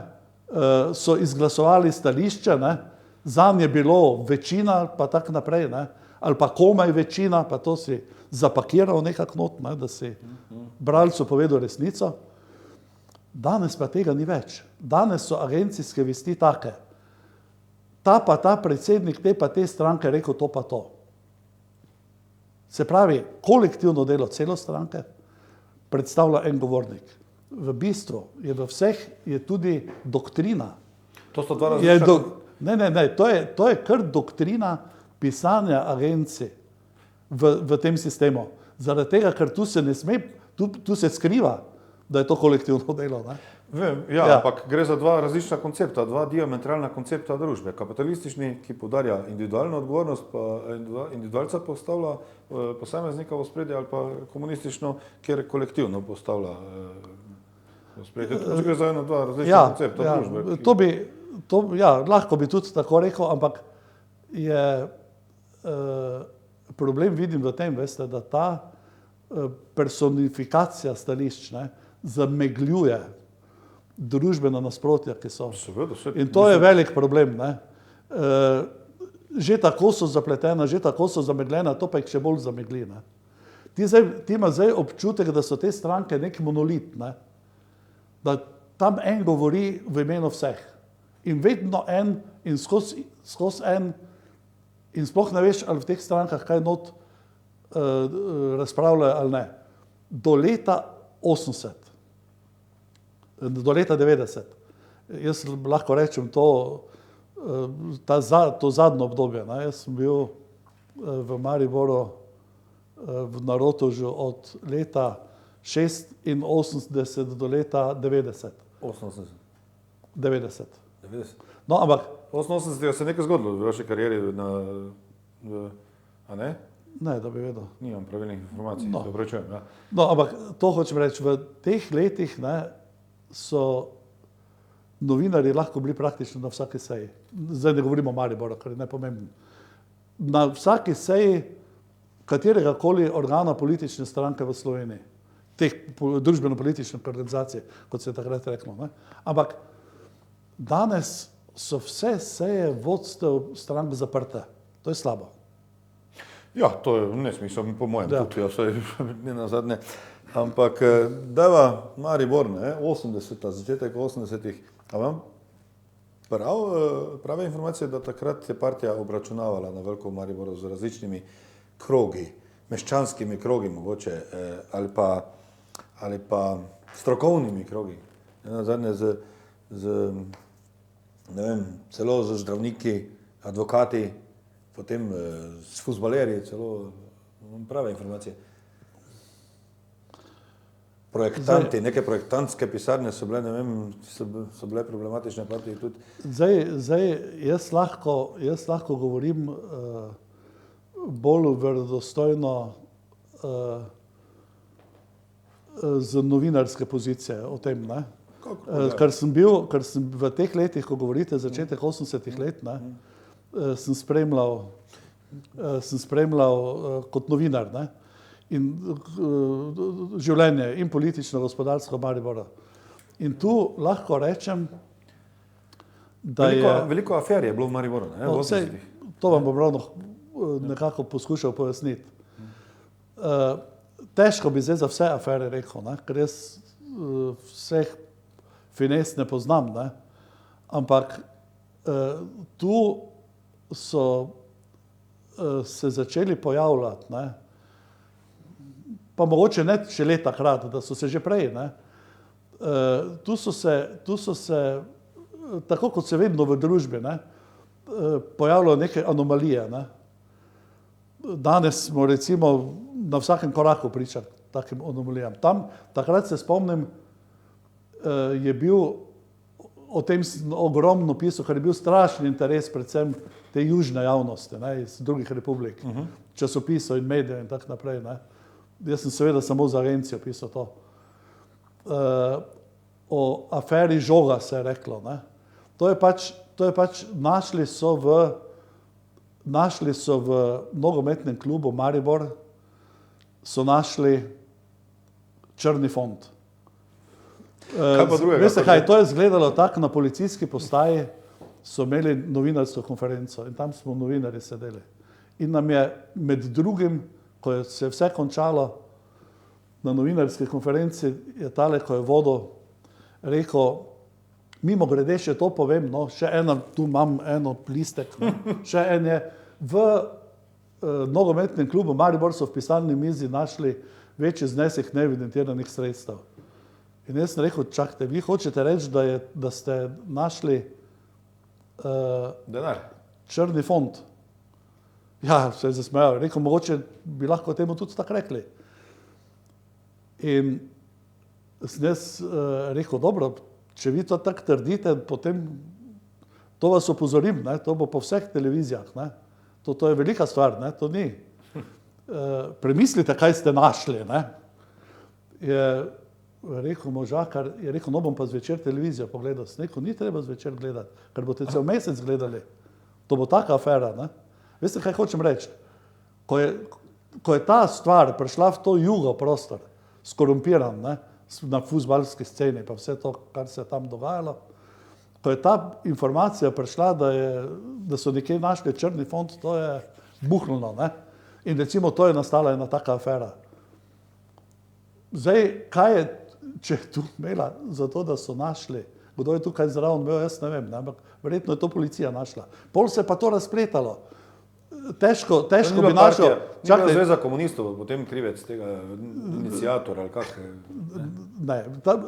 so izglasovali stališče, ne, zanj je bilo večina, pa tako naprej, ne, ali pa komaj večina, pa to si zapakiral nekako not, ne, da si bralcu povedal resnico. Danes pa tega ni več. Danes so agencijske vesti take. Ta pa ta predsednik, te pa te stranke rekel to pa to. Se pravi, kolektivno delo celo stranke predstavlja en govornik. V bistvu je v vseh je tudi doktrina. To so dva različna... Ne, to je kar doktrina pisanja agencij v tem sistemu. Zaradi tega, ker tu se ne sme, tu se skriva, da je to kolektivno delo. Ne? Vem, ja, ampak gre za dva različna koncepta, dva diametralna koncepta družbe. Kapitalistični, ki poudarja individualno odgovornost, pa individualca postavlja posameznika v ospredje, ali pa komunistično, kjer kolektivno postavlja v ospredje. To gre za eno, dva različna koncepta družbe. Lahko bi tudi tako rekel, ampak je problem vidim v tem, veste, da ta personifikacija stališč, ne, zamegljuje družbena nasprotja, ki so. Seveda, in to je velik problem. Ne? Že tako so zapletena, že tako so zamegljena, to pa jih še bolj zamegli. Ne? Ti imaš zdaj občutek, da so te stranke nek monolit, ne? Da tam en govori v imenu vseh. In vedno en in skozi en in sploh ne veš, ali v teh strankah kaj not razpravljajo ali ne. Do leta 80. Do leta 90. Jaz lahko rečem to zadnjo obdobje. Ne? Jaz sem bil v Mariboru v Narotožu od leta 86 do leta 90. 88. 90. 90. No, ampak... 88 se je nekaj zgodilo v vaši karieri, a ne? Ne, da bi vedel. Nimam pravilnih informacij, No. se opravičujem. Ja. No, ampak to hočem reči, v teh letih ne, so novinarji lahko bili praktično na vsaki seji. Zdaj ne govorimo o Mariboru, kar je nepomembno. Na vsaki seji katerega koli organa politične stranke v Sloveniji, teh družbeno-političnih organizacij, kot se je takrat reklo. Ne. Ampak danes so vse seje vodstev strank zaprte. To je slabo. Ja, to je nesmisel, po mojem tudi, ja, vsaj ne nazadnje. Ampak deva Maribor, ne, 80-ta, začetek 80-ih, a vam prave informacije, da takrat je partija obračunavala na veliko v Mariboru z različnimi krogi, meščanskimi krogi mogoče, ali pa strokovnimi krogi. Nazadnje ne vem, celo z zdravniki, advokati, potem s fuzbalerji, celo prave informacije. Projektanti, neke projektantske pisarne so bile, ne vem, so bile problematične partije tudi. Zdaj jaz lahko govorim bolj verodostojno z novinarske pozicije o tem, ne? Ker sem v teh letih, ko govorite, začetek 80-ih let, ne, sem spremljal kot novinar, ne, in življenje in politično, gospodarsko Maribora. In tu lahko rečem, da veliko afer je bilo v Mariboru, ne, v 80-ih. To vam bom ravno nekako poskušal pojasniti. Težko bi zdaj za vse afere rekel, ne, ker jaz vseh fines ne poznam, ne, ampak tu so se začeli pojavljati, ne, pa mogoče ne še leta takrat, da so se že prej, ne, tu so se, tako kot se vedno v družbi, ne, pojavljajo neke anomalije, ne. Danes smo recimo na vsakem koraku pričali takim anomalijam. Takrat se spomnim, je bil o tem ogromno pisal, ker je bil strašen interes predvsem te južne javnosti, ne, iz drugih republik, časopisov in medijev in tako naprej. Ne. Jaz sem seveda samo za agencijo pisal to. O aferi Žoga se je reklo. Ne. To je pač našli so v nogometnem klubu Maribor, so našli črni fond. Veste kaj, to je izgledalo tako, na policijski postaji so imeli novinarsko konferenco in tam smo novinarji sedeli. In nam je med drugim, ko se je vse končalo, na novinarski konferenci je tale, ko je vodil, rekel, mimo grede še to povem, no, še ena, tu imam eno listek, no, še en je, v nogometnem klubu Maribor so v pisalni mizi našli večji znesek neevidentiranih sredstev. In jaz sem rekel, čakajte, vi hočete reči, da ste našli denar, črni fond. Ja, se je zasmejal. Rekel, mogoče bi lahko temu tudi tako rekli. In sem jaz rekel, dobro, če vi to tako trdite, potem to vas opozorim, ne, to bo po vseh televizijah, ne. To je velika stvar, ne, to ni. Premislite, kaj ste našli, ne. Je rekel možakar, je rekel, no bom pa zvečer televizijo pogledal. Sem rekel, ni treba zvečer gledati, ker boste cel mesec gledali. To bo taka afera, ne. Veste, kaj hočem reči? Ko je ta stvar prišla v to jugo prostor, skorumpiran, ne, na fuzbalski sceni, pa vse to, kar se je tam dogajalo. Ko je ta informacija prišla, da so nekje našli črni fond, to je buhnilo, ne? In recimo to je nastala ena taka afera. Zdaj, kaj je, če je tu imela za to, da so našli, kdo je tukaj zraven imel, jaz ne vem, ne? Ampak verjetno je to policija našla. Pol se je pa to razpletalo. Težko bi našel... Čakaj, Zveza komunistov, potem krivec tega inicijatora ali kak? Ne,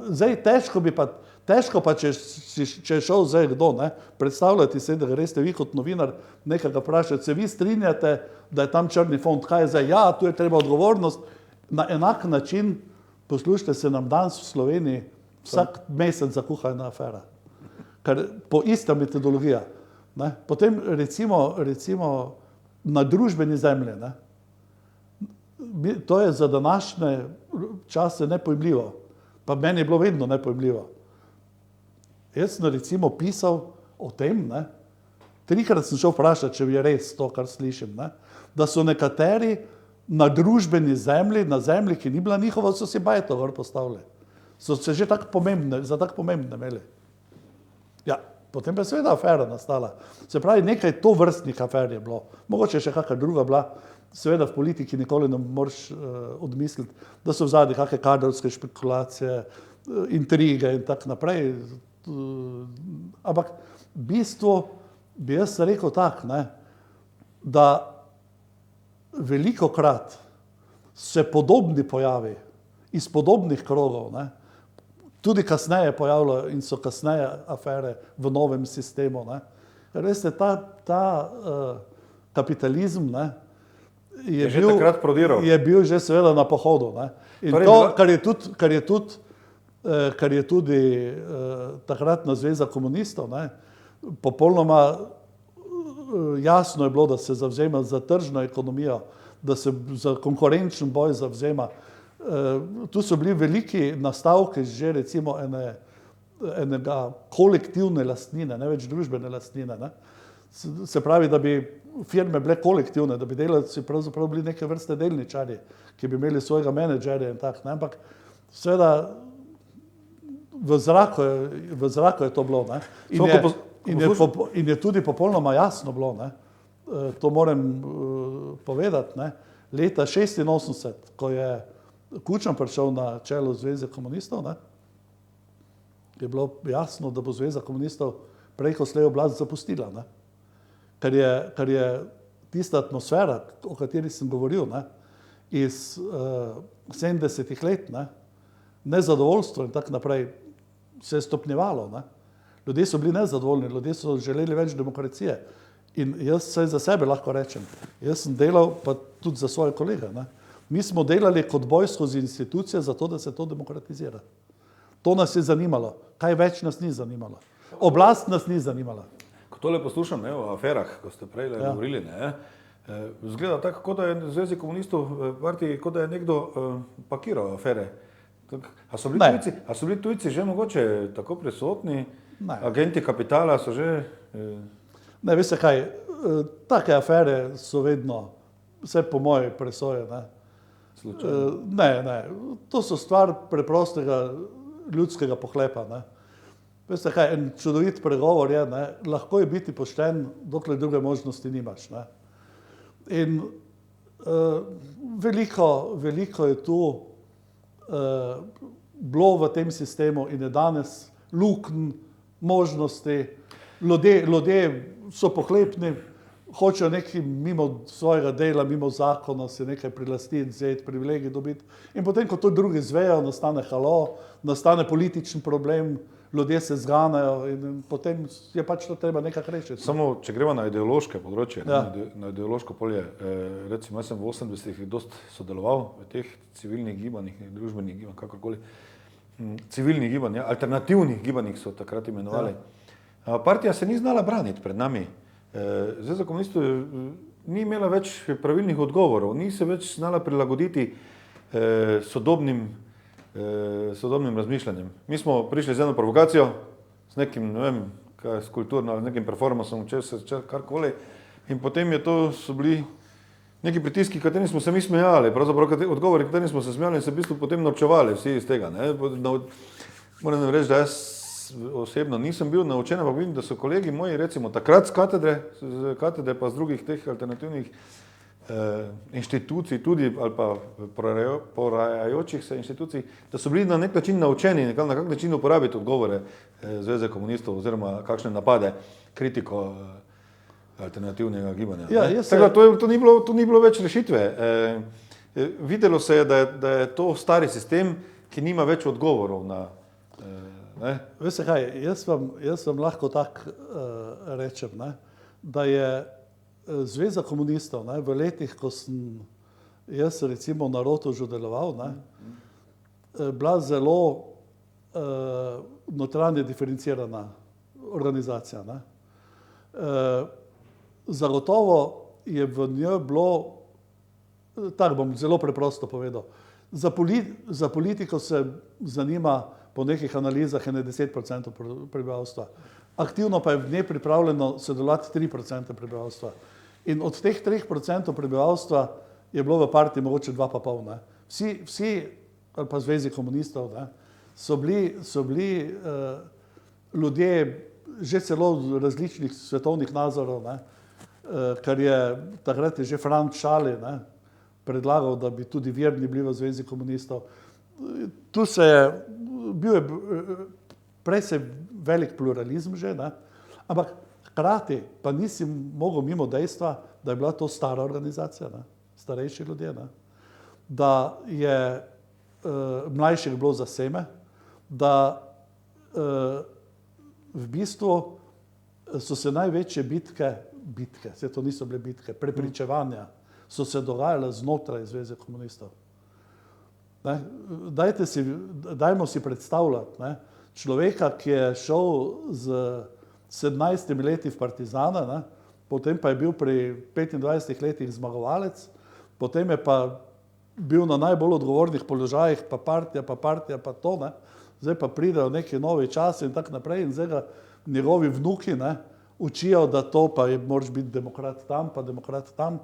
zdaj težko pa, če je šel zdaj kdo, ne, predstavljati se, da greste vi kot novinar nekega vprašati, se vi strinjate, da je tam črni fond, kaj je zdaj, ja, tu je treba odgovornost, na enak način, poslušajte se, nam danes v Sloveniji vsak mesec zakuha ena afera, ker po ista metodologija, ne, potem recimo na družbeni zemlji, ne, to je za današnje čase nepojmljivo, pa meni je bilo vedno nepojmljivo. Jaz sem recimo pisal o tem, ne, 3-krat sem šel vprašati, če je res to, kar slišim, ne, da so nekateri na družbeni zemlji, na zemlji, ki ni bila njihova, so si bajto gor postavili. So se že tako pomembne imeli. Ja, potem pa je seveda afera nastala. Se pravi, nekaj tovrstnih afer je bilo. Mogoče še kakšna druga bila. Seveda v politiki nikoli ne moreš odmisliti, da so vzadnji kakšne kadrovske špekulacije, intrige in tako naprej. Ampak v bistvu bi jaz rekel tako, ne, da velikokrat se podobni pojavi iz podobnih krogov, ne, tudi kasneje pojavljajo in so kasneje afere v novem sistemu. Ne. Ker veste, ta kapitalizem, ne, je bil že seveda na pohodu. Ne. In to, kar je tudi takratna Zveza komunistov, ne, popolnoma jasno je bilo, da se zavzema za tržno ekonomijo, da se za konkurenčen boj zavzema. Tu so bili veliki nastavki že recimo enega kolektivne lastnine, ne več družbene lastnine. Ne. Se pravi, da bi firme bile kolektivne, da bi delavci pravzaprav bili neke vrste delničarji, ki bi imeli svojega menedžerja in tako. Ampak seveda v zraku je to bilo. Ne. In je tudi popolnoma jasno bilo, ne. To moram povedati, ne. Leta 1986, ko je Kučan prišel na čelo Zveze komunistov, ne, je bilo jasno, da bo Zveza komunistov prej ko slej oblast zapustila. Ne. Ker je tista atmosfera, o kateri sem govoril, ne, iz 70-ih let, ne, nezadovoljstvo in tako naprej, se je stopnjevalo. Ne. Ljudje so bili nezadovoljni, ljudje so želeli več demokracije. In jaz se za sebe lahko rečem, jaz sem delal pa tudi za svoje kolege. Ne. Mi smo delali kot boj skozi institucije za to, da se to demokratizira. To nas je zanimalo. Kaj več nas ni zanimalo. Oblast nas ni zanimala. Ko tole poslušam, ne, o aferah, ko ste prej govorili, ne, zgleda tako, kot da je v Zvezi komunistov partiji, kot da je nekdo pakiral afere. A so bili tujci že mogoče tako prisotni? Ne. Agenti kapitala so že... Ne, veste kaj, take afere so vedno, vse po moje presoje, ne. Ne, to so stvar preprostega ljudskega pohlepa, ne. Veste kaj, en čudovit pregovor je, ne, lahko je biti pošten, dokler druge možnosti nimaš, ne. In veliko je tu bilo v tem sistemu in je danes luknj, možnosti, ljudje so pohlepni, hočejo nekaj mimo svojega dela, mimo zakona, se nekaj prilastiti, vzeti, privilegij dobiti. In potem, ko to drugi zvejo, nastane halo, nastane političen problem, ljudje se zganejo in potem je pač to treba nekako rešiti. Samo, če gremo na ideološke področje, ja. Na ideološko polje, recimo, jaz sem v 80-ih dosti sodeloval v teh civilnih gibanjih, družbenih gibanjih, kakorkoli, civilnih gibanj, ja, alternativnih gibanjih so takrat imenovali. Ja. Partija se ni znala braniti pred nami. Zveza komunistov ni imela več pravilnih odgovorov, ni se več znala prilagoditi sodobnim razmišljanjem. Mi smo prišli z eno provokacijo, s nekim, ne vem, s kulturno, z nekim performansom, karkoli, in potem so bili neki pritiski, katerim smo se mi smejali, pravzaprav odgovori, katerim smo se smejali in se v bistvu potem norčevali vsi iz tega. Ne? Moram reči, da jaz osebno nisem bil naučen, ampak vidim, da so kolegi moji, recimo takrat z katedre pa z drugih teh alternativnih inštitucij tudi, ali pa porajajočih se inštitucij, da so bili na nek način naučeni, na kak način uporabiti odgovore Zveze komunistov oziroma kakšne napade, kritiko alternativnega gibanja. Ja, to ni bilo več rešitve. Videlo se je, da je to stari sistem, ki nima več odgovorov na... Veste kaj, jaz vam lahko tako rečem, ne, da je Zveza komunistov, ne, v letih, ko sem jaz recimo na Rotovžu deloval, ne, bila zelo notranje diferencirana organizacija. Ne. Zagotovo je v njoj bilo, tako bom zelo preprosto povedal, za politiko se zanima po nekih analizah 10% prebivalstva. Aktivno pa je v njej pripravljeno sodelovati 3% prebivalstva. In od teh 3% prebivalstva je bilo v partiji mogoče 2,5. Ne. Vsi, ali pa Zvezi komunistov, ne, so bili ljudje že celo različnih svetovnih nazorov, ne, kar je takrat je že Franz Schally, ne, predlagal, da bi tudi verni bili v Zvezi komunistov. Tu bil je prej velik pluralizem že, ne, ampak hkrati pa nisi mogel mimo dejstva, da je bila to stara organizacija, ne, starejši ljudje, ne, da je mlajših bilo za seme, da v bistvu so se največje bitke, vse to niso bile bitke, prepričevanja, so se dogajale znotraj Zveze komunistov. Ne, dajmo si predstavljati, ne, človeka, ki je šel z 17 leti v partizana, ne, potem pa je bil pri 25 letih zmagovalec, potem je pa bil na najbolj odgovornih položajih, pa partija, pa to, ne, zdaj pa pridejo neki novi časi in tako naprej in zdaj ga njegovi vnuki, ne, učijo, da to pa moraš biti demokrat tam, pa demokrat tam.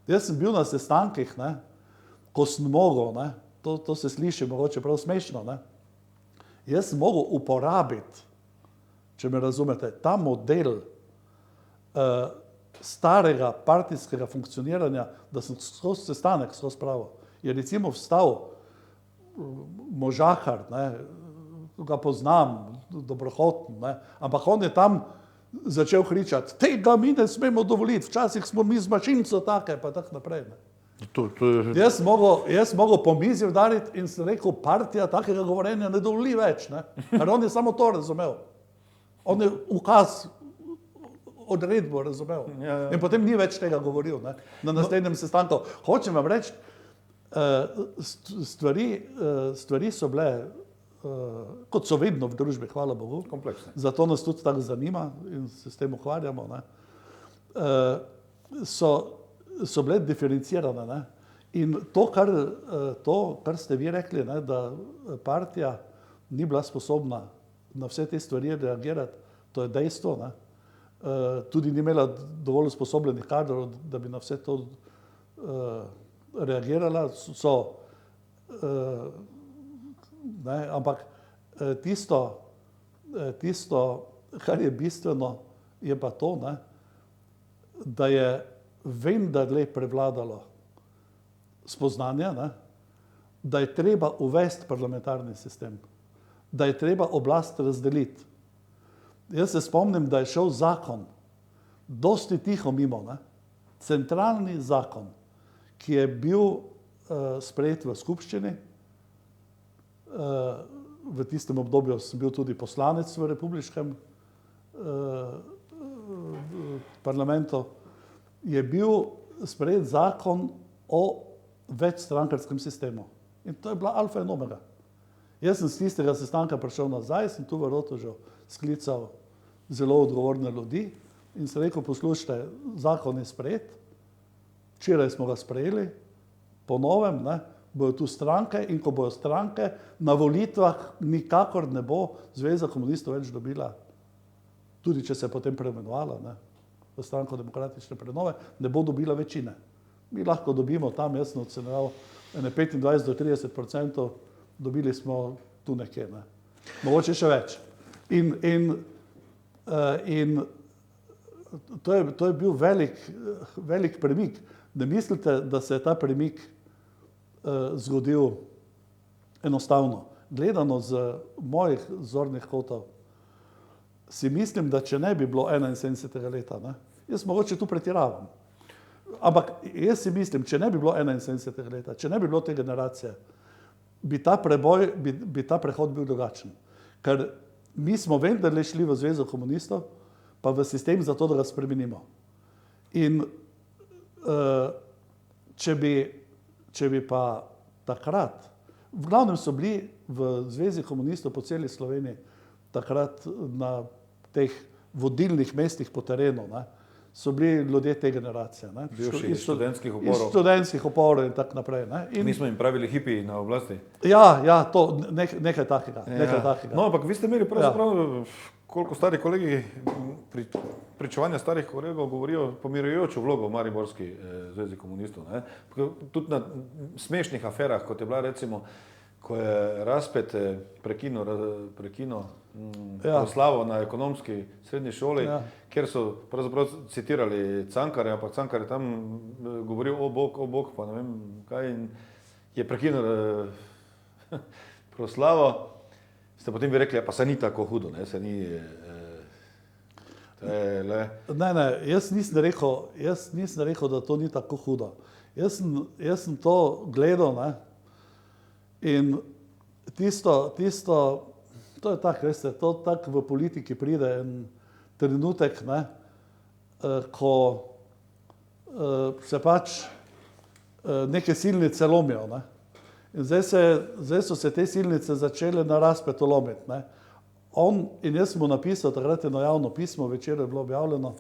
Jaz sem bil na sestankih, ne, ko sem mogel, ne, to se sliši mogoče prav smešno, ne, jaz sem mogel uporabiti, če me razumete, ta model starega partijskega funkcioniranja, da sem skozi sestanek spravil. Je recimo vstal Možahar, ne, ga poznam, dobrohoten, ne, ampak on je tam začel kričati, tega mi ne smemo dovoliti, včasih smo mi z mašinco take, pa tako naprej. Ne. Jaz mogel po mizi udariti in sem rekel, partija takega govorenja ne dovoli več, ne, ker on je samo to razumel. On je ukaz, odredbo razumel. In potem ni več tega govoril, ne, na naslednjem sestanku. Hočem vam reči, stvari so bile, kot so vedno v družbi, hvala Bogu, kompleksne. Zato nas tudi tako zanima in se s tem ukvarjamo, ne, so bile diferencirane. Ne. In to, kar ste vi rekli, ne, da partija ni bila sposobna na vse te stvari reagirati, to je dejstvo. Ne. Tudi ni imela dovolj usposobljenih kadrov, da bi na vse to reagirala. Ne, ampak tisto, kar je bistveno, je pa to, ne, da je vendarle prevladalo spoznanje, ne, da je treba uvesti parlamentarni sistem, da je treba oblast razdeliti. Jaz se spomnim, da je šel zakon dosti tiho mimo, ne, centralni zakon, ki je bil sprejet v skupščini. V tistem obdobju sem bil tudi poslanec v republiškem parlamentu. Je bil sprejet zakon o večstrankarskem sistemu. In to je bila alfa in omega. Jaz sem z tistega sestanka prišel nazaj, sem tu v Rotovžu sklical zelo odgovorne ljudi in sem rekel, poslušajte, zakon je sprejet, včeraj smo ga sprejeli, po novem, ne, bojo tu stranke in ko bojo stranke, na volitvah nikakor ne bo Zveza komunistov več dobila, tudi če se je potem preimenovala, ne, v Stranko demokratične prenove, ne bo dobila večine. mi lahko dobimo tam, jaz sem ocenjeval, 25 do 30%, dobili smo tu nekje, ne. Mogoče še več. In to je bil velik premik. Ne mislite, da se je ta premik zgodil enostavno. Gledano z mojih zornih kotov, si mislim, da če ne bi bilo 71. leta, ne, jaz mogoče tu pretiravam, ampak jaz si mislim, če ne bi bilo 71. leta, če ne bi bilo te generacije, bi ta prehod bil drugačen. Ker mi smo vendarle šli v Zvezo komunistov, pa v sistem za to, da ga spremenimo. In če bi pa takrat, v glavnem so bili v Zvezi komunistov po celi Sloveniji takrat na teh vodilnih mestih po terenu, ne, so bili ljudje te generacije. Ne, iz študentskih uporov. Iz študentskih uporov in tako naprej. Ne. Mi smo jim pravili hipiji na oblasti. Ja, to nekaj takega. No, ampak vi ste imeli pravzaprav, koliko stari kolegi, pričevanja starih kolegov govorijo pomirjujočo vlogo v Mariborski zvezi komunistov. Ne. Tudi na smešnih aferah, kot je bila recimo, ko je Razpet prekinil proslavo na ekonomski srednji šoli, kjer so pravzaprav citirali Cankarja, ampak Cankar je tam govoril o bog, pa ne vem kaj, in je prekinil proslavo. Ste potem bi rekli, pa se ni tako hudo, ne, se ni... Ne, jaz nisem rekel, da to ni tako hudo. Jaz sem to gledal, ne, in tisto, to je tako, veste, to tako v politiki pride en trenutek, ne, ko se pač neke silnice lomijo, ne. In zdaj so se te silnice začele na Razpetu lomiti, ne. In jaz sem mu napisal, takrat eno javno pismo, večer je bilo objavljeno,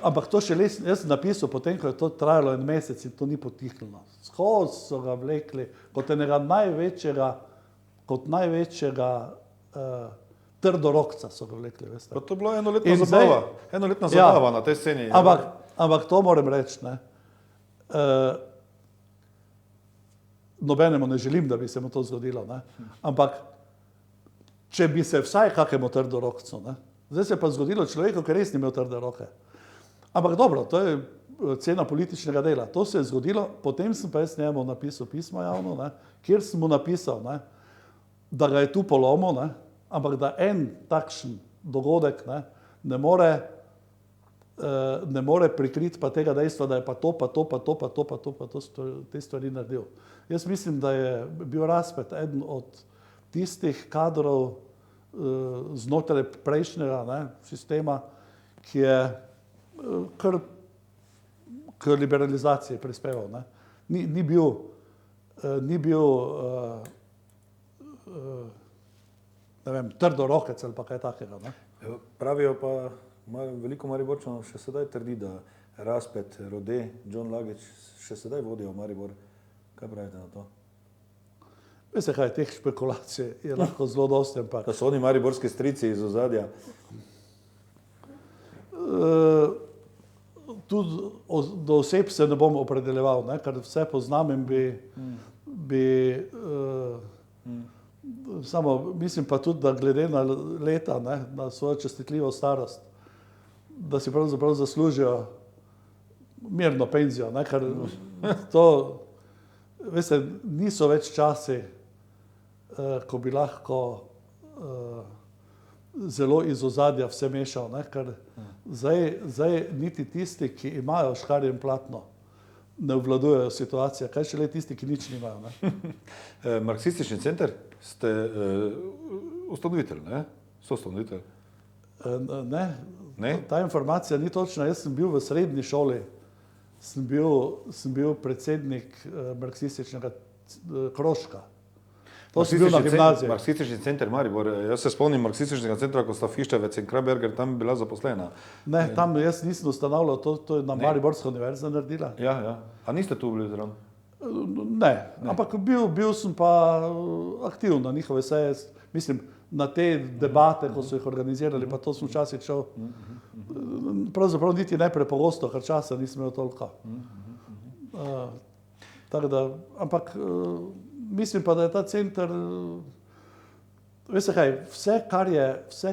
ampak to jaz sem napisal potem, ko je to trajalo en mesec in to ni potihnilo. Skozi so ga vlekli kot enega največjega trdorokca so ga vlekli, veste. Pa to je bilo enoletna zabava na tej sceni. Ampak to moram reči, ne. Nobenemu ne želim, da bi se mu to zgodilo, ne. Ampak če bi se vsaj kakemu trdorokcu, ne. Zdaj se je pa zgodilo človeku, ki res ni imel trde roke. Ampak dobro, to je cena političnega dela. To se je zgodilo, potem sem pa jaz njemu napisal pismo javno, ne, kjer sem mu napisal, ne, da ga je tu polomil, ne, ampak da en takšen dogodek, ne, ne more prikriti pa tega dejstva, da je pa te stvari naredil. Jaz mislim, da je bil Razpet eden od tistih kadrov znotraj prejšnjega, ne, sistema, ki je kar k liberalizaciji prispeval, ne. Ni bil ne vem, trdorokec ali pa kaj takega, ne. Pravijo pa, veliko Mariborčanov še sedaj trdi, da Razpet, Rode, John Lagič še sedaj vodijo Maribor. Kaj pravite na to? Veste kaj, teh špekulacij je lahko zelo dosti, ampak... Da so oni mariborski strici iz ozadja? Tudi do oseb se ne bom opredeljeval, ne, ker vse poznam in samo mislim pa tudi, da glede na leta, ne, na svojo častitljivo starost, da si pravzaprav zaslužijo mirno penzijo, ne, ker to, veste, niso več časi, ko bi lahko zelo iz ozadja vse mešal, ne, ker zdaj niti tisti, ki imajo škarje in platno, ne obvladujejo situacije, kaj šele tisti, ki nič nimajo, ne. Marksistični center ste ustanovitelj, ne? Soustanovitelj? Ne, ta informacija ni točna. Jaz sem bil v srednji šoli, sem bil predsednik marksističnega krožka. To sem bil na gimnaziji. Marksistični center Maribor. Jaz se spomnim marksističnega centra, ko sta Fištevec in Kraberger tam bila zaposlena. Ne, tam jaz nisem ustanavljal, to je na Mariborska univerza naredila. Ja. A niste tu bili zraven? Ne, ampak bil sem pa aktiven na njihove seje, mislim, na te debate, ko so jih organizirali, pa to sem včasih šel. Pravzaprav niti ne prepogosto, ker časa nisem imel toliko. Tako da, ampak mislim pa, da je ta center, veste kaj, vse,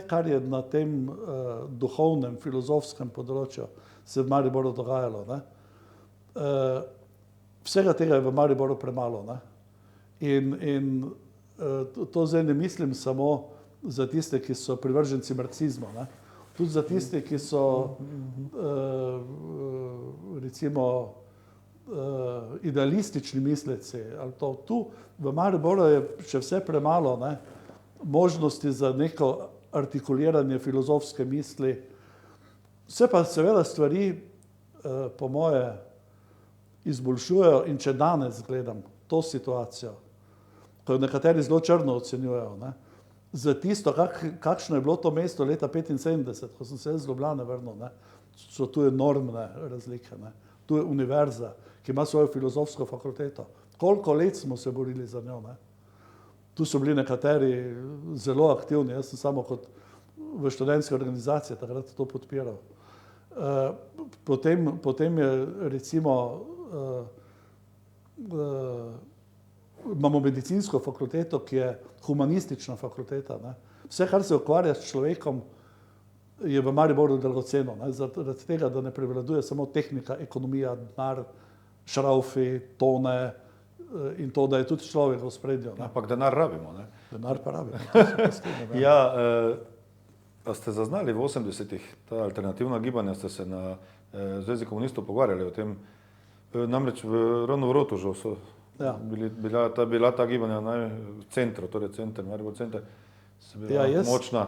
kar je na tem duhovnem, filozofskem področju se v Mariboru dogajalo, ne? Vsega tega je v Mariboru premalo. Ne? In to zdaj ne mislim samo za tiste, ki so privrženci marksizma, ne? Tudi za tiste, ki so recimo idealistični misleci. Ali to. Tu v Mariboru je še vse premalo, ne? Možnosti za neko artikuliranje filozofske misli. Vse pa seveda stvari, po moje, izboljšujejo in če danes gledam to situacijo, ko jo nekateri zelo črno ocenjujejo, ne? Za tisto, kakšno je bilo to mesto leta 1975, ko sem se iz Ljubljane vrnil, ne? So tu enormne razlike. Ne? Tu je univerza, ki ima svojo filozofsko fakulteto. Koliko let smo se borili za njo. Ne? Tu so bili nekateri zelo aktivni, jaz sem samo kot v študentske organizacije takrat to podpiral. Potem je recimo, imamo medicinsko fakulteto, ki je humanistična fakulteta. Ne? Vse, kar se ukvarja s človekom, je v Mariboru dragoceno. Zaradi tega, da ne prevladuje samo tehnika, ekonomija, denar, šraufi, tone in to, da je tudi človek v ospredju. Ampak denar rabimo. Ne? Denar pa rabimo. Ja, a ste zaznali v 80-ih ta alternativna gibanja, ste se na Zvezi komunistov pogovarjali o tem, namreč ravno v Rotovžu so bila ta gibanja v centru, torej center, Maribor center, se bila močna.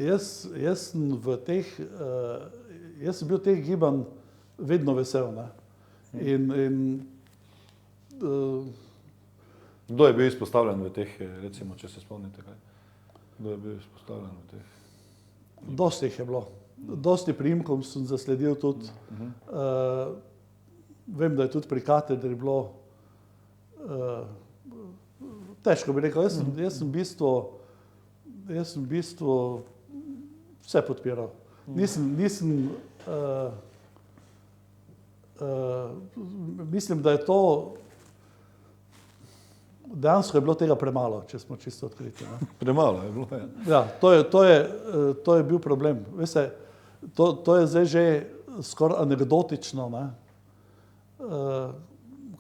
Jaz sem bil teh gibanj vedno vesel. Ne? Kdo je bil izpostavljen v teh, recimo, če se spomnite kaj? Kdo je bil izpostavljen v teh? Dosti jih je bilo. Dosti priimkom sem zasledil tudi. Vem, da je tudi pri katedri bilo težko bi rekel. Jaz sem v bistvu vse podpiral. Mislim, da je to dejansko je bilo tega premalo, če smo čisto odkriti. Ne? Premalo je bilo, ja. To je bil problem. Veste, to je zdaj že skoraj anekdotično, ne?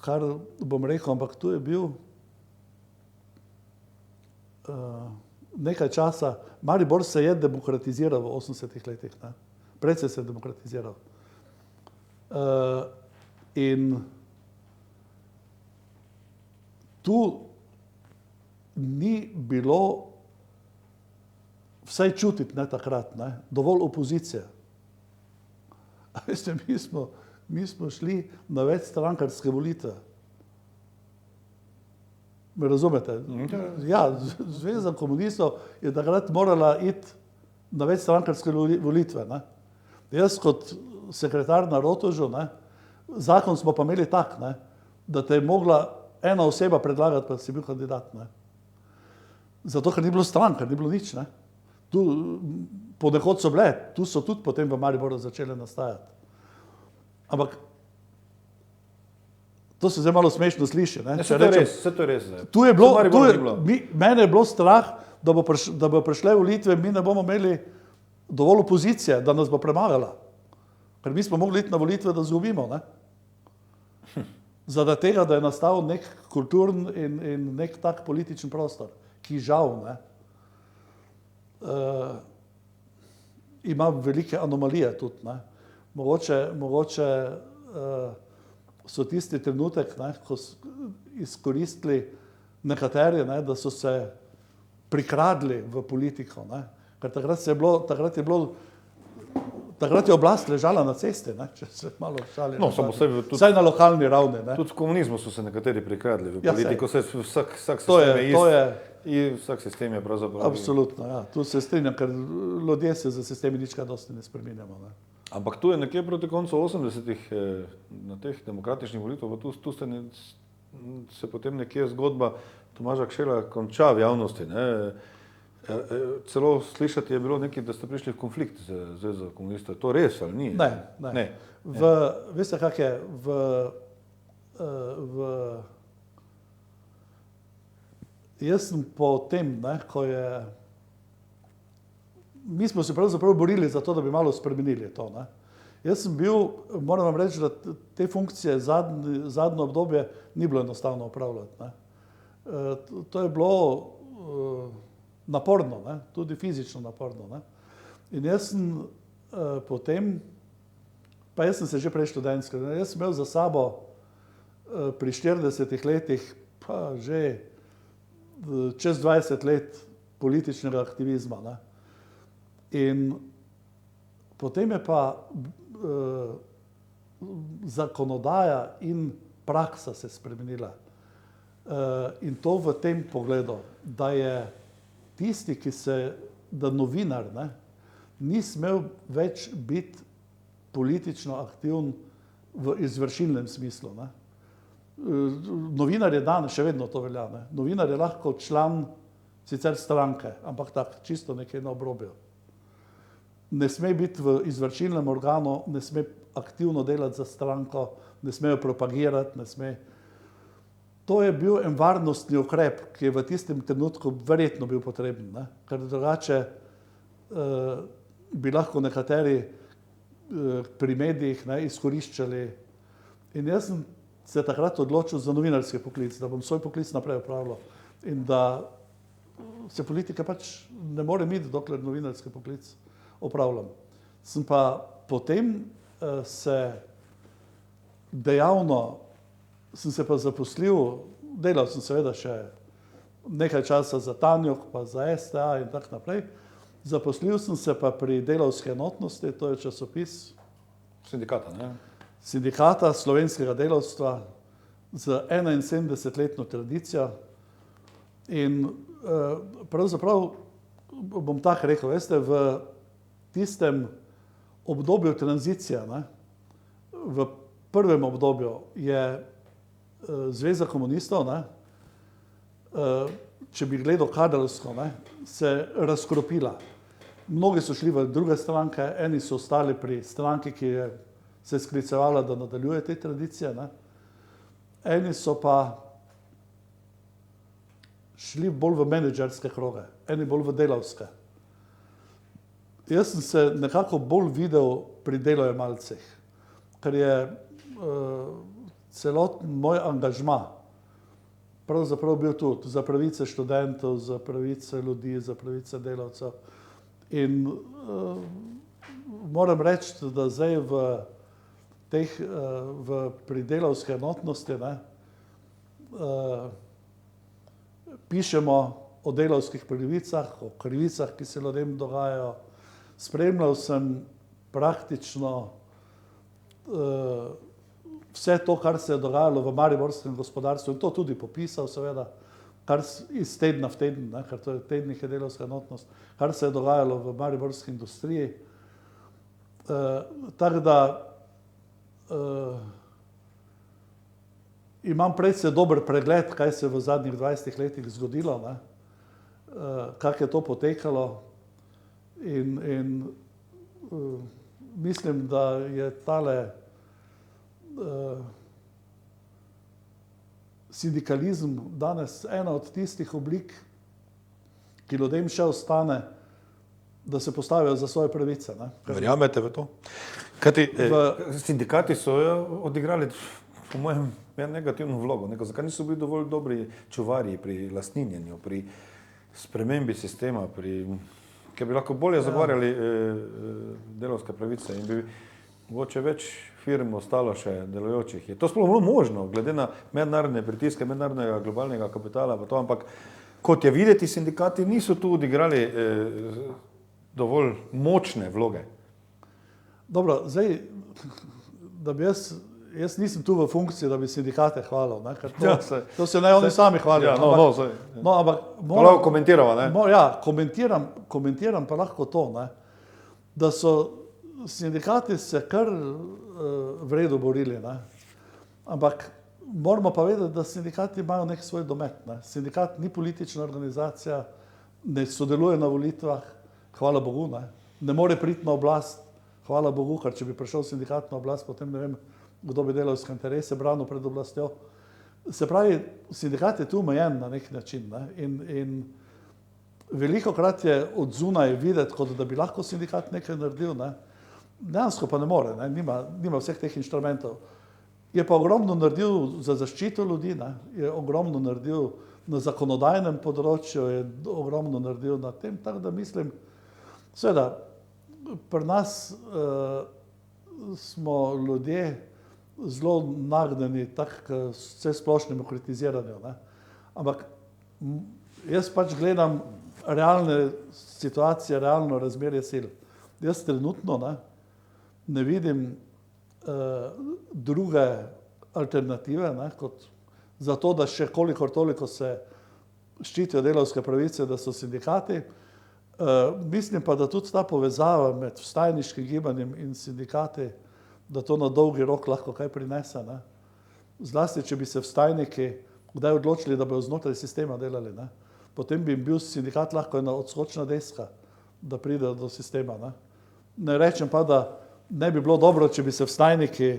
Kar bom rekel, ampak tu je bil nekaj časa. Maribor se je demokratiziral v 80-ih letih. Ne? Predvsej se je demokratiziral. In tu ni bilo vsaj čutiti, ne, takrat, ne, dovolj opozicije. A veste, mi smo šli na večstrankarske volitve. Me razumete? Ja, Zveza komunistov je takrat morala iti na večstrankarske volitve. Ne. Jaz kot sekretar na Rotovžu, ne, zakon smo pa imeli tak, ne, da te je mogla ena oseba predlagati, pa si bil kandidat. Ne. Zato, ker ni bilo stranka, ni bilo nič. Ne. Tu ponekod so bile, tu so tudi potem v Mariboru začele nastajati. Ampak to se zdaj malo smešno sliši. Ne. Vse to je res. Mene je bilo strah, da bo prišle volitve, mi ne bomo imeli dovolj opozicije, da nas bo premagala. Ker mi smo mogli iti na volitve, da izgubimo. Zaradi tega, da je nastal nek kulturn in nek tak političen prostor, ki žal ima velike anomalije tudi. Ne. Mogoče so tisti trenutek, ne, ko so izkoristili nekateri, ne, da so se prikradli v politiko. Ne. Ker takrat je oblast ležala na cesti, ne, če se malo šali. No, samo vsaj na lokalni ravni. Ne. Tudi v komunizmu so se nekateri prikradli v politiko, vsak sistem je pravzaprav. Absolutno, ja. Tu se strinjam, ker ljudje se za sistemi nič kaj dosti ne spreminjamo. Ne. Ampak tu je nekje proti koncu 80-ih na teh demokratičnih volitvah, tu se potem nekje zgodba Tomaža Kšela konča v javnosti. Ne. Celo slišati je bilo nekaj, da ste prišli v konflikt z Zvezo komunistov. Je to res ali ni? Ne. Veste, kak je? jaz sem po tem, ne, ko je, mi smo se pravzaprav borili za to, da bi malo spremenili to, ne. Jaz sem bil, moram vam reči, da te funkcije zadnje obdobje ni bilo enostavno upravljati, ne. To je bilo naporno, ne, tudi fizično naporno, ne. In jaz sem potem, pa jaz sem se že prej študentski, jaz sem imel za sabo pri 40 letih pa že čez 20 let političnega aktivizma, ne. In potem je pa zakonodaja in praksa se spremenila. In to v tem pogledu, da je tisti, da novinar, ne, ni smel več biti politično aktiven v izvršilnem smislu, ne. Novinar je danes, še vedno to velja, ne. Novinar je lahko član sicer stranke, ampak tako, čisto nekaj na obrobju. Ne sme biti v izvršilnem organu, ne sme aktivno delati za stranko, ne sme jo propagirati, ne sme. To je bil en varnostni ukrep, ki je v tistem trenutku verjetno bil potreben, ne? Ker drugače bi lahko nekateri pri medijih, ne, izkoriščali. In jaz sem se takrat odločil za novinarski poklic, da bom svoj poklic naprej opravljal in da se politika pač ne more imeti, dokler novinarski poklic opravljam. Sem pa potem sem se pa zaposlil, delal sem seveda še nekaj časa za Tanjug, pa za STA in tako naprej. Zaposlil sem se pa pri Delavski enotnosti, to je časopis Sindikata, ne? Sindikata slovenskega delavstva z 71-letno tradicijo. In pravzaprav bom tako rekel, veste, v tistem obdobju tranzicije, ne, v prvem obdobju je Zveza komunistov, ne, če bi gledal kadrovsko, ne, se razkropila. Mnogi so šli v druge stranke, eni so ostali pri stranki, ki je se sklicevala, da nadaljuje te tradicije, ne. Eni so pa šli bolj v menedžerske kroge, eni bolj v delavske. Jaz sem se nekako bolj videl pri delojemalcih, ker je celoten moj angažma pravzaprav bil tudi za pravice študentov, za pravice ljudi, za pravice delavcev. In moram reči, da zdaj pri Delavski enotnosti, ne, pišemo o delavskih pravicah, o krivicah, ki se ljudem dogajajo. Spremljal sem praktično vse to, kar se je dogajalo v mariborskem gospodarstvu in to tudi popisal, seveda, kar iz tedna v teden, ne, ker to je tednih je Delavska enotnost, kar se je dogajalo v mariborski industriji. Tako da imam predvsej dober pregled, kaj se je v zadnjih 20 letih zgodilo, ne, kako je to potekalo. In mislim, da je tale sindikalizem danes ena od tistih oblik, ki ljudem še ostane, da se postavijo za svoje pravice. Ne? Verjamete v to? Kajti, sindikati so odigrali, po mojem, negativno vlogo. Zakaj niso bili dovolj dobri čuvarji pri lastninjenju, pri spremembi sistema, ki bi lahko bolje zagovarjali delavske pravice in bi mogoče več firm ostalo še delujočih. Je to sploh bilo možno, glede na mednarodne pritiske, mednarodnega globalnega kapitala, pa to, ampak kot je videti, sindikati niso tu odigrali dovolj močne vloge. Dobro, zdaj, da bi jaz nisem tu v funkciji, da bi sindikate hvalil, ne, ker to se naj oni sami hvalijo. Lahko komentirava, ne? Ja, komentiram pa lahko to, ne, da so sindikati se kar v redu borili, ne, ampak moramo pa vedeti, da sindikati imajo nek svoj domet, ne. Sindikat ni politična organizacija, ne sodeluje na volitvah, hvala Bogu, ne more priti na oblast, hvala Bogu, ker če bi prišel sindikat na oblast, potem ne vem, kdo bi delavske interese branil pred oblastjo. Se pravi, sindikat je tu omejen na nek način, ne? In velikokrat je od zunaj videti, kot da bi lahko sindikat nekaj naredil, ne? Dejansko pa ne more, ne? Nima vseh teh inštrumentov. Je pa ogromno naredil za zaščito ljudi, ne? Je ogromno naredil na zakonodajnem področju, je ogromno naredil na tem, tako da mislim, seveda, pri nas smo ljudje zelo nagnjeni tako k vse splošnemu kritiziranju, ne? Ampak jaz pač gledam realne situacije, realno razmerje sil. Jaz trenutno ne vidim druge alternative, ne, kot za to, da še kolikor toliko se ščitijo delavske pravice, da so sindikati. Mislim pa, da tudi ta povezava med vstajniškim gibanjem in sindikati, da to na dolgi rok lahko kaj prinese, ne. Zlasti, če bi se vstajniki kdaj odločili, da bodo znotraj sistema delali, ne. Potem bi jim bil sindikat lahko ena odskočna deska, da pridejo do sistema, ne. Ne rečem pa, da ne bi bilo dobro, če bi se vstajniki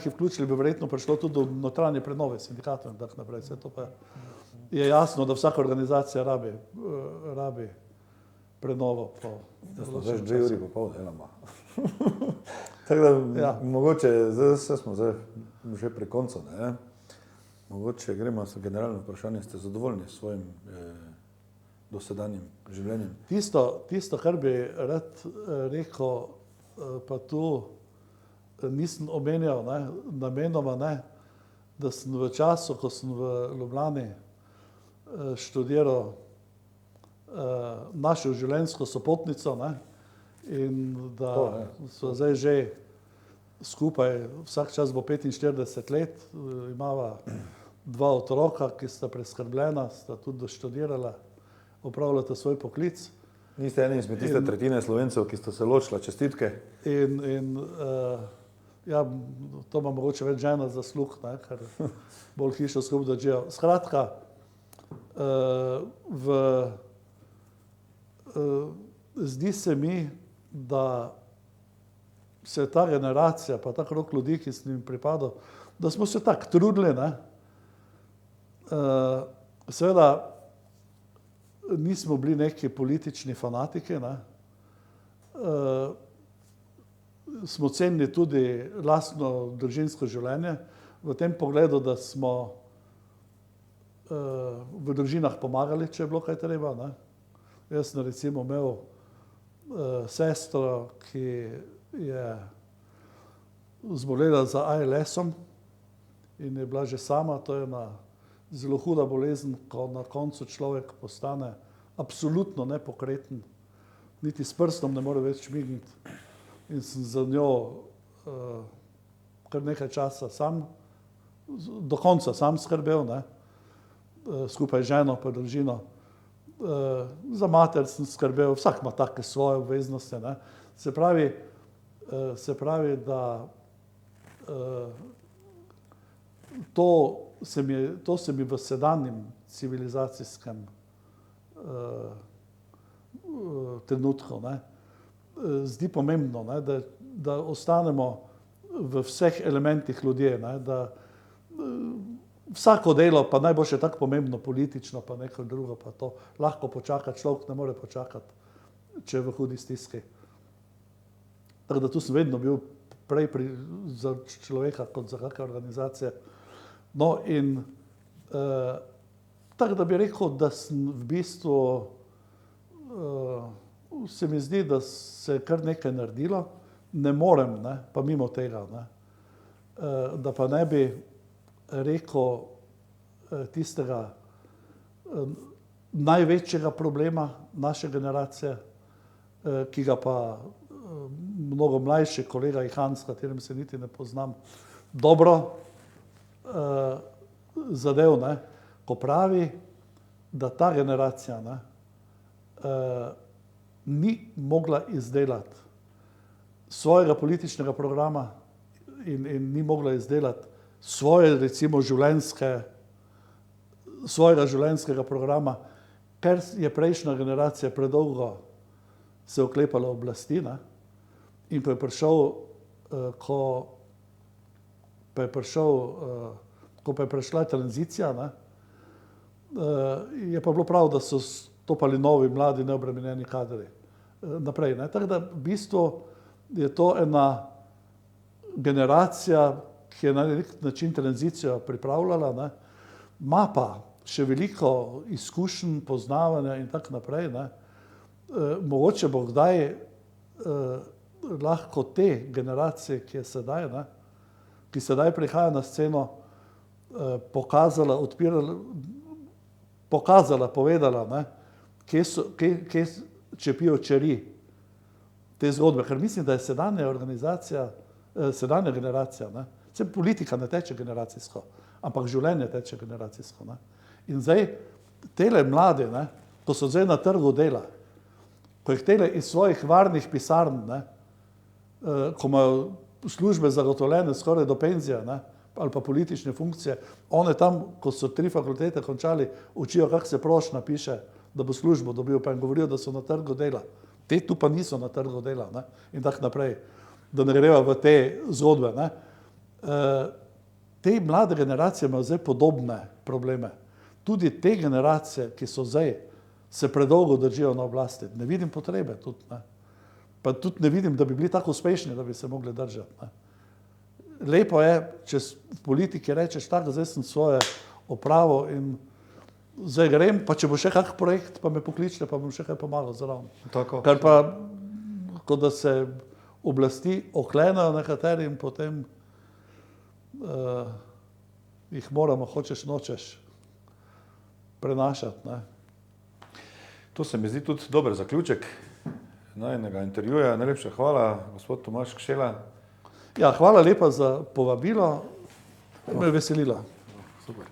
vključili, bi verjetno prišlo tudi do notranje prenove sindikatov in tako naprej. Vse to pa je jasno, da vsaka organizacija rabi prenovo. Zdaj 2 uri pa pol delamo. Tako da mogoče, zdaj smo že pri koncu, ne? Mogoče gremo s generalno vprašanje, ste zadovoljni s svojim dosedanjim življenjem? Tisto, kar bi rad rekel, pa tu nisem omenjal, ne, namenoma ne, da sem v času, ko sem v Ljubljani študiral, našel življenjsko sopotnico, ne, in da so zdaj že skupaj, vsak čas bo 45 let, imava 2 otroka, ki sta preskrbljena, sta tudi doštudirala, opravljata svoj poklic. Niste eni izmed tiste tretjine Slovencev, ki sta se ločila, čestitke. Ja, to ima mogoče več žena zaslug, ne, ker bolj hišo skupaj držijo. Skratka, zdi se mi, da se ta generacija, pa ta krog ljudi, ki sem jim pripadal, da smo se tako trudili, ne. Seveda nismo bili neki politični fanatiki, ne. Smo cenili tudi lastno družinsko življenje, v tem pogledu, da smo v družinah pomagali, če je bilo kaj treba, ne. Jaz sem recimo imel sestro, ki je zbolela za ALS-om in je bila že sama, to je ena zelo huda bolezen, ko na koncu človek postane absolutno nepokreten, niti s prstom ne more več šmigniti. In sem za njo kar nekaj časa sam, do konca sam skrbel, ne, skupaj z ženo pa družino. Za mater sem skrbel, vsak ima take svoje obveznosti, ne. Se pravi, da to se mi v sedanjem civilizacijskem trenutku, ne, zdi pomembno, ne, da ostanemo v vseh elementih ljudje, ne, da vsako delo, pa naj bo še tako pomembno politično, pa neko drugo, pa to lahko počaka, človek ne more počakati, če je v hudi stiski. Tako da tu sem vedno bil prej za človeka kot za kakšne organizacije. No in tako da bi rekel, da sem v bistvu se mi zdi, da se je kar nekaj naredilo, ne morem, ne, pa mimo tega, ne, da pa ne bi rekel tistega največjega problema naše generacije, ki ga pa mnogo mlajši kolega Ihan, s katerim se niti ne poznam, dobro zadev, ne, ko pravi, da ta generacija, ne, ni mogla izdelati svojega političnega programa in ni mogla izdelati svoje, recimo, svojega življenjskega programa, ker je prejšnja generacija predolgo se oklepala oblasti, ne, in ko je prišel ko pa je prišla tranzicija, ne, je pa bilo prav, da so stopali novi, mladi, neobremenjeni kadri naprej. Ne. Tako da v bistvu je to ena generacija, ki je na nek način tranzicijo pripravljala, ne. Ma pa še veliko izkušenj, poznavanja in tako naprej. Ne. Mogoče bo kdaj lahko te generacije, ki je sedaj, ne, ki sedaj prihaja na sceno, povedala, ne, kje čepijo čeri te zgodbe. Ker mislim, da je sedanja generacija, ne, se politika ne teče generacijsko, ampak življenje teče generacijsko. Ne. In zdaj tele mlade, ne, ko so zdaj na trgu dela, ko jih tele iz svojih varnih pisarn, ne, ko imajo službe zagotovljene skoraj do penzije, ne, ali pa politične funkcije, one tam, ko so 3 fakultete končali, učijo, kako se prošnja piše, da bo službo dobil, pa jim govorijo, da so na trgu dela. Te tu pa niso na trgu dela, ne, in tako naprej, da ne greva v te zgodbe. Ne. Te mlade generacije imajo zdaj podobne probleme. Tudi te generacije, ki so zdaj, se predolgo držijo na oblasti. Ne vidim potrebe tudi, ne. Pa tudi ne vidim, da bi bili tako uspešni, da bi se mogli držati. Ne. Lepo je, če v politiki rečeš tako, zdaj sem svoje opravil in zdaj grem, pa če bo še kak projekt, pa me pokličite, pa bom še kaj pomagal zraven. Kar pa, kot da se oblasti oklenajo nekateri in potem jih moramo, hočeš nočeš, prenašati. Ne. To se mi zdi tudi dober zaključek najnega intervjuja. Najlepša hvala, gospod Tomaž Kšela. Ja, hvala lepa za povabilo. Me je veselilo. Super.